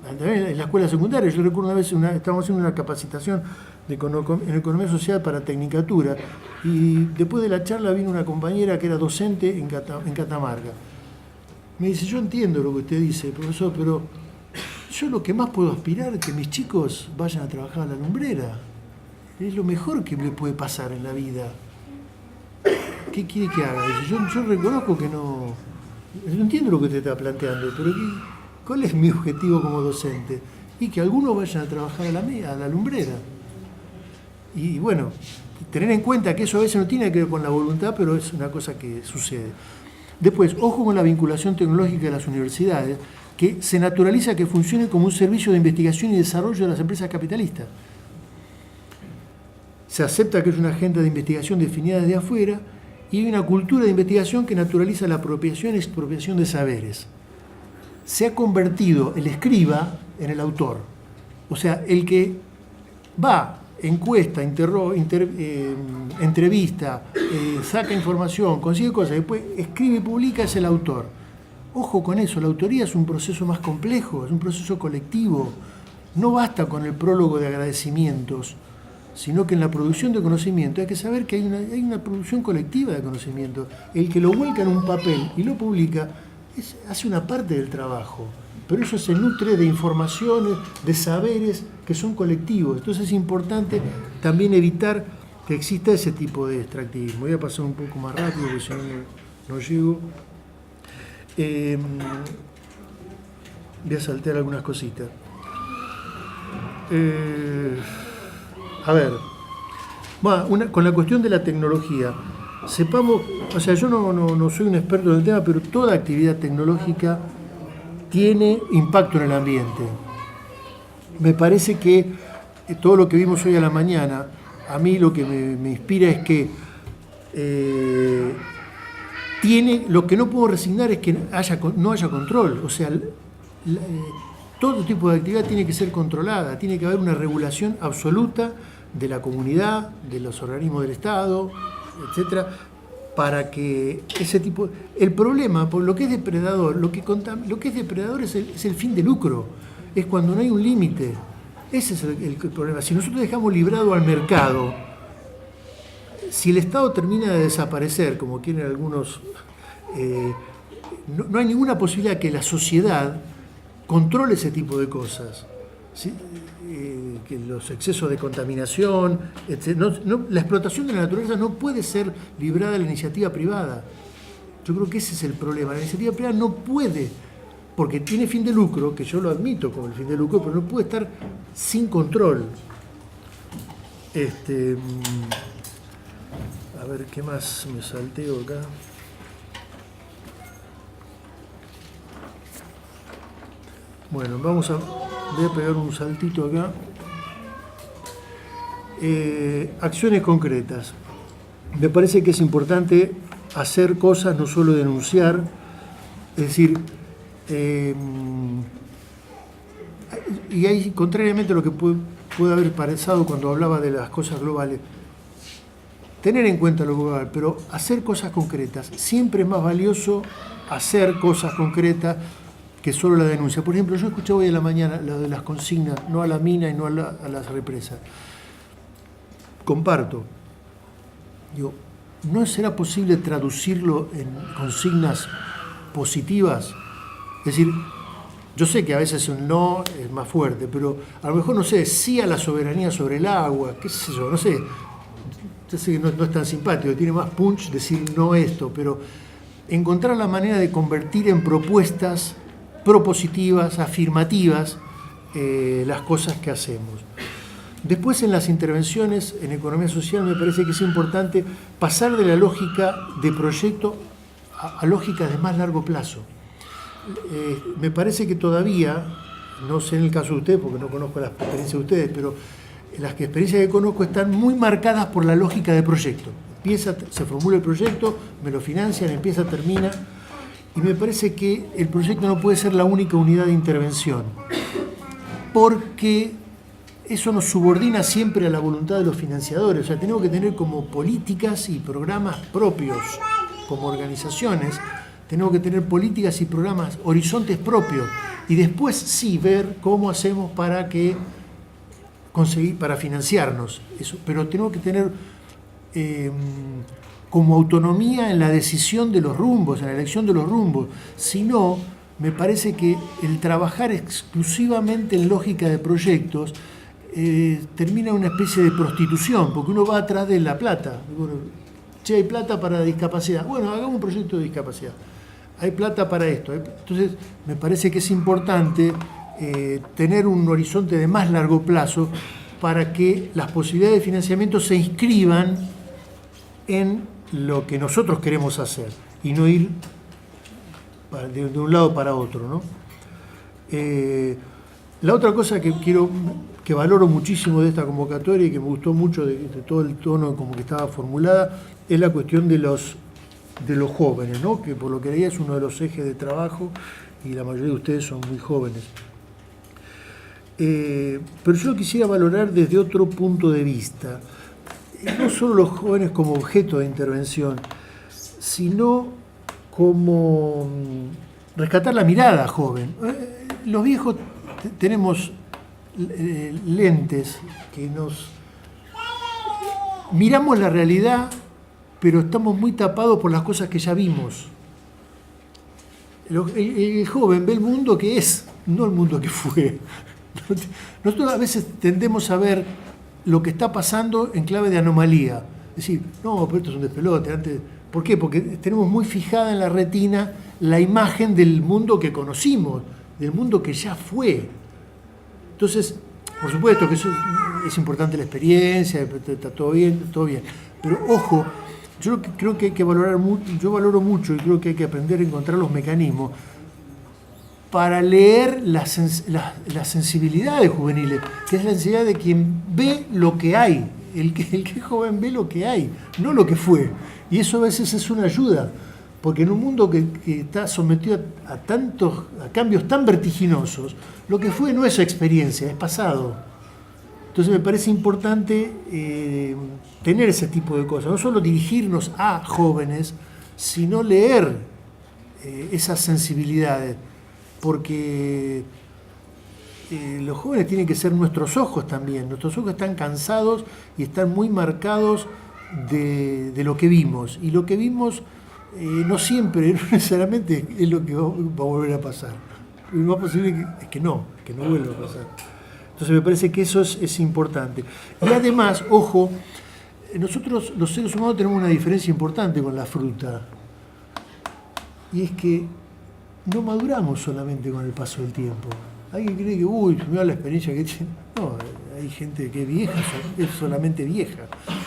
también en la escuela secundaria. Yo recuerdo una vez, estábamos haciendo una capacitación en economía social para tecnicatura y después de la charla vino una compañera que era docente en Catamarca. Me dice, yo entiendo lo que usted dice, profesor, pero yo lo que más puedo aspirar es que mis chicos vayan a trabajar a la lumbrera. Es lo mejor que me puede pasar en la vida. ¿Qué quiere que haga? Yo reconozco que no entiendo lo que usted está planteando, pero ¿cuál es mi objetivo como docente? y que algunos vayan a trabajar a la lumbrera. Y bueno, tener en cuenta que eso a veces no tiene que ver con la voluntad, pero es una cosa que sucede. Después, ojo con la vinculación tecnológica de las universidades, que se naturaliza que funcione como un servicio de investigación y desarrollo de las empresas capitalistas. Se acepta que es una agenda de investigación definida desde afuera y hay una cultura de investigación que naturaliza la apropiación y expropiación de saberes. Se ha convertido el escriba en el autor. O sea, el que va, encuesta, entrevista, saca información, consigue cosas, después escribe y publica, es el autor. Ojo con eso, la autoría es un proceso más complejo, es un proceso colectivo. No basta con el prólogo de agradecimientos, sino que en la producción de conocimiento hay que saber que hay una producción colectiva de conocimiento. El que lo vuelca en un papel y lo publica hace una parte del trabajo, pero eso se nutre de informaciones, de saberes que son colectivos. Entonces es importante también evitar que exista ese tipo de extractivismo. Voy a pasar un poco más rápido porque si no, no llego. Voy a saltear algunas cositas. A ver, con la cuestión de la tecnología, sepamos, o sea, yo no soy un experto en el tema, pero toda actividad tecnológica tiene impacto en el ambiente. Me parece que todo lo que vimos hoy a la mañana, a mí lo que me inspira es que lo que no puedo resignar es que no haya control. O sea, todo tipo de actividad tiene que ser controlada, tiene que haber una regulación absoluta de la comunidad, de los organismos del Estado, etcétera, para que ese tipo... El problema, por lo que es depredador, lo que es depredador es el fin de lucro, es cuando no hay un límite. Ese es el problema. Si nosotros dejamos librado al mercado, si el Estado termina de desaparecer, como quieren algunos, no hay ninguna posibilidad que la sociedad controle ese tipo de cosas. ¿Sí? Que los excesos de contaminación, la explotación de la naturaleza no puede ser librada de la iniciativa privada. Yo creo que ese es el problema. La iniciativa privada no puede, porque tiene fin de lucro, que yo lo admito como el fin de lucro, pero no puede estar sin control. A ver, ¿qué más me salteo acá? Bueno, voy a pegar un saltito acá. Acciones concretas. Me parece que es importante hacer cosas, no solo denunciar. Es decir, y ahí, contrariamente a lo que puede haber pasado cuando hablaba de las cosas globales, tener en cuenta lo global, pero hacer cosas concretas. Siempre es más valioso hacer cosas concretas que solo la denuncia. Por ejemplo, yo escuché hoy en la mañana lo de las consignas, no a la mina y no a las represas. Comparto. Digo, ¿no será posible traducirlo en consignas positivas? Es decir, yo sé que a veces un no es más fuerte, pero a lo mejor, no sé, sí a la soberanía sobre el agua, qué sé yo, no sé. Yo sé que no es tan simpático, tiene más punch decir no esto, pero encontrar la manera de convertir en propuestas propositivas, afirmativas, las cosas que hacemos. Después, en las intervenciones en economía social, me parece que es importante pasar de la lógica de proyecto a lógicas de más largo plazo. Me parece que todavía, no sé en el caso de ustedes, porque no conozco las experiencias de ustedes, pero las experiencias que conozco están muy marcadas por la lógica de proyecto. Se formula el proyecto, me lo financian, empieza, termina. Y me parece que el proyecto no puede ser la única unidad de intervención, porque eso nos subordina siempre a la voluntad de los financiadores. O sea, tenemos que tener como políticas y programas propios, como organizaciones, tenemos que tener políticas y programas, horizontes propios, y después sí ver cómo hacemos para financiarnos. Eso, pero tenemos que tener como autonomía en la decisión de los rumbos, en la elección de los rumbos. Si no, me parece que el trabajar exclusivamente en lógica de proyectos termina en una especie de prostitución, porque uno va atrás de la plata. Bueno, che, hay plata para discapacidad. Bueno, hagamos un proyecto de discapacidad. Hay plata para esto. Entonces, me parece que es importante tener un horizonte de más largo plazo para que las posibilidades de financiamiento se inscriban en lo que nosotros queremos hacer y no ir de un lado para otro, ¿no? La otra cosa que valoro muchísimo de esta convocatoria y que me gustó mucho de todo el tono como que estaba formulada es la cuestión de los jóvenes, ¿no? Que por lo que leía es uno de los ejes de trabajo y la mayoría de ustedes son muy jóvenes. Pero yo lo quisiera valorar desde otro punto de vista. No solo los jóvenes como objeto de intervención, sino como rescatar la mirada joven. Los viejos tenemos lentes que nos miramos la realidad, pero estamos muy tapados por las cosas que ya vimos. El joven ve el mundo que es, no el mundo que fue. Nosotros a veces tendemos a ver lo que está pasando en clave de anomalía. Es decir, no, pero esto es un despelote. Antes, ¿por qué? Porque tenemos muy fijada en la retina la imagen del mundo que conocimos, del mundo que ya fue. Entonces, por supuesto que eso es importante la experiencia, está todo bien. Pero ojo, yo creo que hay que valorar mucho, yo valoro mucho y creo que hay que aprender a encontrar los mecanismos para leer las sensibilidades juveniles, que es la sensibilidad de quien ve lo que hay. El que es joven ve lo que hay, no lo que fue. Y eso a veces es una ayuda, porque en un mundo que está sometido a cambios tan vertiginosos, lo que fue no es experiencia, es pasado. Entonces me parece importante tener ese tipo de cosas, no solo dirigirnos a jóvenes, sino leer esas sensibilidades, porque los jóvenes tienen que ser nuestros ojos también. Nuestros ojos están cansados y están muy marcados de lo que vimos. Y lo que vimos no siempre, no necesariamente es lo que va a volver a pasar. Lo más posible es que no vuelva a pasar. Entonces me parece que eso es importante. Y además, ojo, nosotros los seres humanos tenemos una diferencia importante con la fruta. Y es que no maduramos solamente con el paso del tiempo. Alguien cree que, mira la experiencia que tiene. No, hay gente que es vieja, es solamente vieja.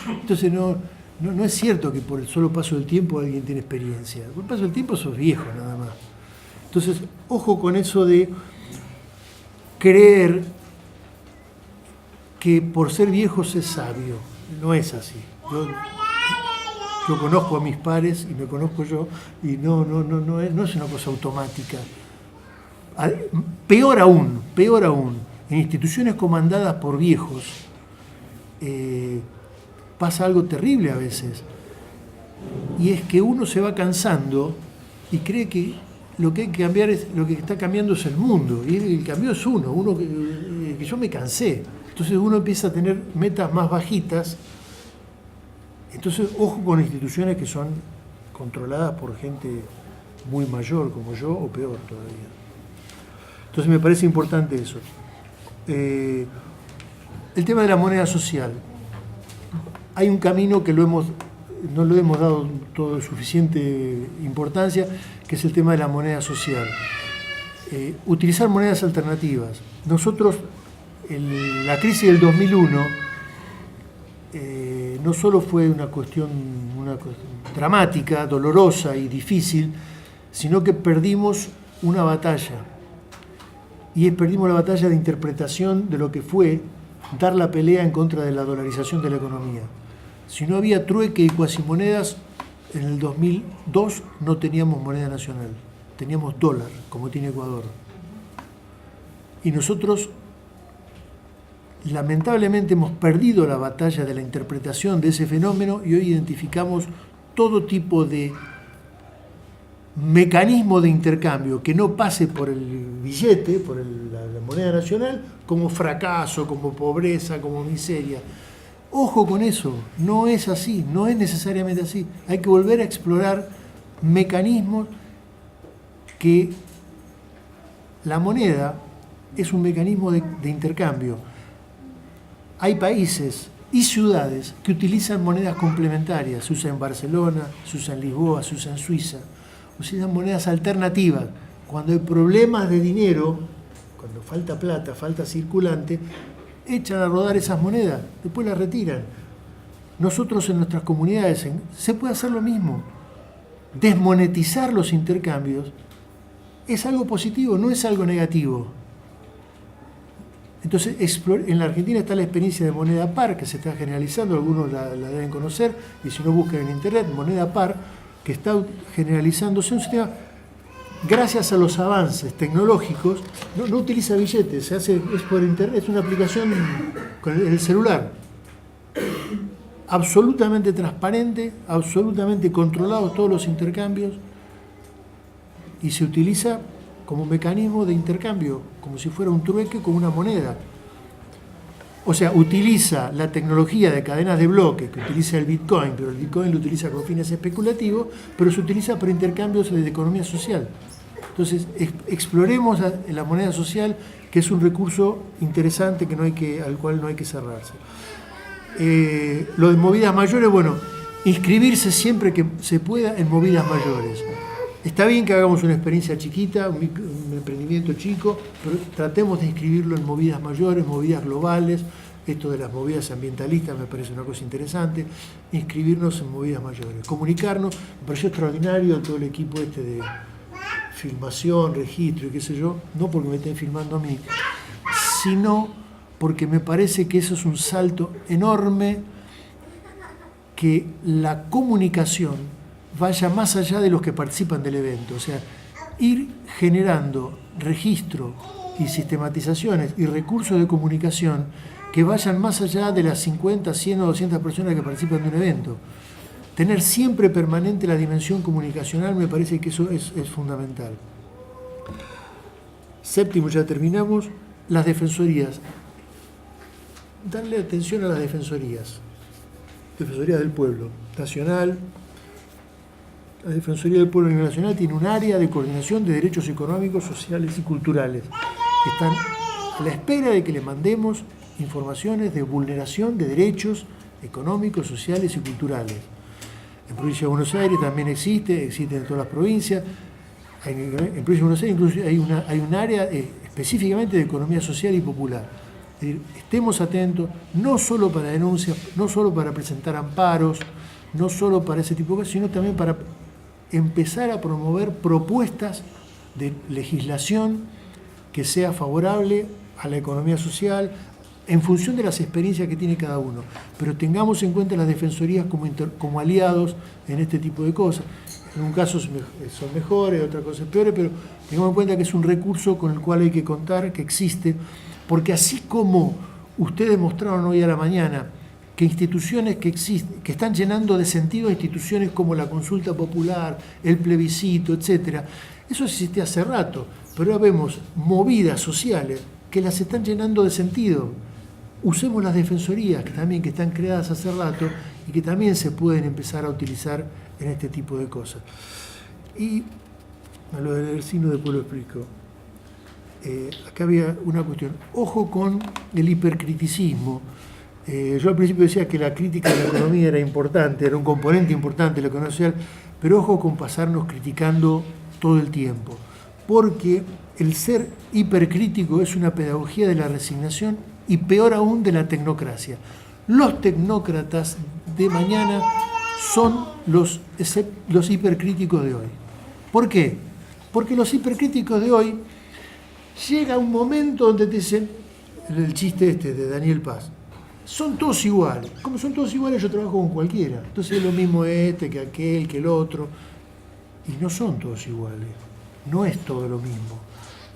Entonces no es cierto que por el solo paso del tiempo alguien tiene experiencia. Por el paso del tiempo sos viejo nada más. Entonces, ojo con eso de creer que por ser viejos es sabio. No es así. Yo conozco a mis pares y me conozco yo y no es una cosa automática. Peor aún, en instituciones comandadas por viejos pasa algo terrible a veces. Y es que uno se va cansando y cree que lo que hay que cambiar lo que está cambiando es el mundo. Y el cambio es uno que yo me cansé. Entonces uno empieza a tener metas más bajitas. Entonces, ojo con instituciones que son controladas por gente muy mayor como yo o peor todavía. Entonces me parece importante eso. El tema de la moneda social. Hay un camino que no lo hemos dado todo suficiente importancia, que es el tema de la moneda social. Utilizar monedas alternativas. Nosotros, la crisis del 2001, no solo fue una cuestión dramática, dolorosa y difícil, sino que perdimos una batalla. Y perdimos la batalla de interpretación de lo que fue dar la pelea en contra de la dolarización de la economía. Si no había trueque y cuasimonedas, en el 2002 no teníamos moneda nacional, teníamos dólar, como tiene Ecuador. Y nosotros lamentablemente hemos perdido la batalla de la interpretación de ese fenómeno y hoy identificamos todo tipo de mecanismo de intercambio que no pase por el billete, por la moneda nacional, como fracaso, como pobreza, como miseria. Ojo con eso, no es así, no es necesariamente así. Hay que volver a explorar mecanismos que la moneda es un mecanismo de intercambio. Hay países y ciudades que utilizan monedas complementarias. Se usa en Barcelona, se usa en Lisboa, se usa en Suiza. Usan monedas alternativas. Cuando hay problemas de dinero, cuando falta plata, falta circulante, echan a rodar esas monedas, después las retiran. Nosotros en nuestras comunidades se puede hacer lo mismo. Desmonetizar los intercambios es algo positivo, no es algo negativo. Entonces, en la Argentina está la experiencia de moneda par, que se está generalizando, algunos la deben conocer, y si no buscan en internet, moneda par, que está generalizándose un sistema, gracias a los avances tecnológicos, no utiliza billetes, es por internet, es una aplicación en el celular. Absolutamente transparente, absolutamente controlados todos los intercambios, y se utiliza como mecanismo de intercambio, como si fuera un trueque con una moneda. O sea, utiliza la tecnología de cadenas de bloques que utiliza el Bitcoin, pero el Bitcoin lo utiliza con fines especulativos, pero se utiliza para intercambios de economía social. Entonces, exploremos la moneda social, que es un recurso interesante al cual no hay que cerrarse. Lo de movidas mayores, bueno, inscribirse siempre que se pueda en movidas mayores. Está bien que hagamos una experiencia chiquita, un emprendimiento chico, pero tratemos de inscribirlo en movidas mayores, movidas globales. Esto de las movidas ambientalistas me parece una cosa interesante. Inscribirnos en movidas mayores. Comunicarnos, me pareció extraordinario todo el equipo de filmación, registro y qué sé yo, no porque me estén filmando a mí, sino porque me parece que eso es un salto enorme, que la comunicación vaya más allá de los que participan del evento. O sea, ir generando registro y sistematizaciones y recursos de comunicación que vayan más allá de las 50, 100 o 200 personas que participan de un evento. Tener siempre permanente la dimensión comunicacional, me parece que eso es fundamental. Séptimo, ya terminamos, las defensorías. Darle atención a las defensorías. Defensoría del Pueblo Nacional. La Defensoría del Pueblo Nacional tiene un área de coordinación de derechos económicos, sociales y culturales. Están a la espera de que les mandemos informaciones de vulneración de derechos económicos, sociales y culturales. En Provincia de Buenos Aires también existe en todas las provincias. En Provincia de Buenos Aires incluso hay un área específicamente de economía social y popular. Es decir, estemos atentos, no solo para denuncias, no solo para presentar amparos, no solo para ese tipo de cosas, sino también para empezar a promover propuestas de legislación que sea favorable a la economía social en función de las experiencias que tiene cada uno. Pero tengamos en cuenta las defensorías como aliados en este tipo de cosas. En un caso son mejores, en otras cosas peores, pero tengamos en cuenta que es un recurso con el cual hay que contar, que existe, porque así como ustedes mostraron hoy a la mañana que instituciones que existen, que están llenando de sentido instituciones como la consulta popular, el plebiscito, etcétera, eso existe hace rato, pero ahora vemos movidas sociales que las están llenando de sentido. Usemos las defensorías que están creadas hace rato y que también se pueden empezar a utilizar en este tipo de cosas. Y a lo del signo después lo explico. Acá había una cuestión. Ojo con el hipercriticismo. Yo al principio decía que la crítica de la economía era importante, era un componente importante de la economía social, pero ojo con pasarnos criticando todo el tiempo, porque el ser hipercrítico es una pedagogía de la resignación y peor aún de la tecnocracia. Los tecnócratas de mañana son los hipercríticos de hoy. ¿Por qué? Porque los hipercríticos de hoy llega un momento donde te dicen, el chiste de Daniel Paz, son todos iguales. Como son todos iguales, yo trabajo con cualquiera. Entonces es lo mismo que aquel, que el otro. Y no son todos iguales. No es todo lo mismo.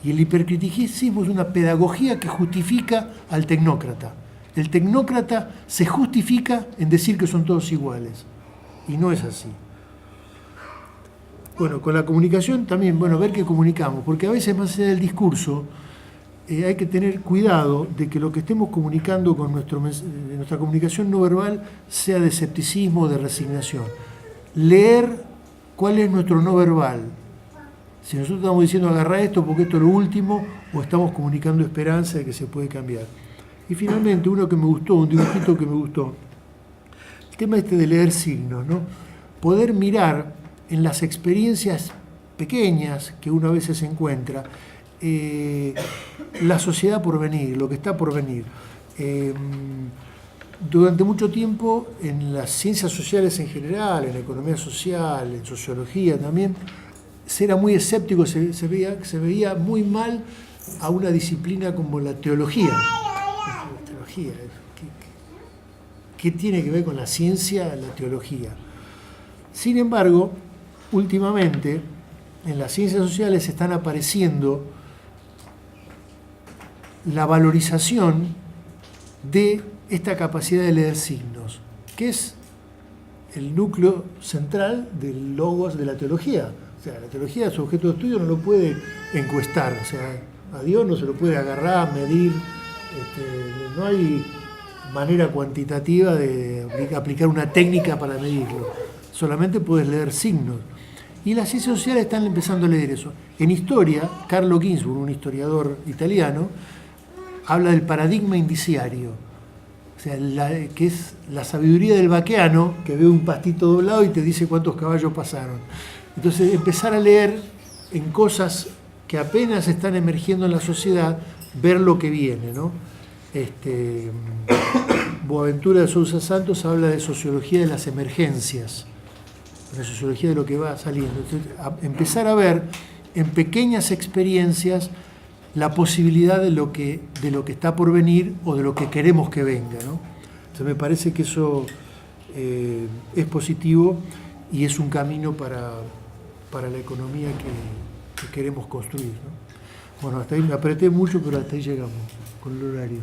Y el hipercriticismo es una pedagogía que justifica al tecnócrata. El tecnócrata se justifica en decir que son todos iguales. Y no es así. Bueno, con la comunicación también, ver qué comunicamos. Porque a veces, más allá del discurso, hay que tener cuidado de que lo que estemos comunicando con nuestra comunicación no verbal sea de escepticismo o de resignación. Leer cuál es nuestro no verbal. Si nosotros estamos diciendo agarra esto porque esto es lo último, o estamos comunicando esperanza de que se puede cambiar. Y finalmente, un dibujito que me gustó, el tema de leer signos, ¿no? Poder mirar en las experiencias pequeñas que uno a veces encuentra, la sociedad por venir, lo que está por venir. Durante mucho tiempo, en las ciencias sociales en general, en la economía social, en sociología también, se era muy escéptico, se veía muy mal a una disciplina como la teología. La teología, ¿qué tiene que ver con la ciencia, la teología? Sin embargo, últimamente, en las ciencias sociales están apareciendo la valorización de esta capacidad de leer signos, que es el núcleo central del logos de la teología. O sea, la teología, su objeto de estudio, no lo puede encuestar, o sea, a Dios no se lo puede agarrar, medir, no hay manera cuantitativa de aplicar una técnica para medirlo, solamente puedes leer signos. Y las ciencias sociales están empezando a leer eso. En historia, Carlo Ginzburg, un historiador italiano, habla del paradigma indiciario, o sea, que es la sabiduría del vaqueano, que ve un pastito doblado y te dice cuántos caballos pasaron. Entonces, empezar a leer en cosas que apenas están emergiendo en la sociedad, ver lo que viene, ¿no? Boaventura de Sousa Santos habla de sociología de las emergencias, la sociología de lo que va saliendo. Entonces, empezar a ver en pequeñas experiencias la posibilidad de lo que está por venir o de lo que queremos que venga, ¿no? Entonces me parece que eso es positivo y es un camino para la economía que queremos construir, ¿no? Bueno, hasta ahí me apreté mucho, pero hasta ahí llegamos con el horario.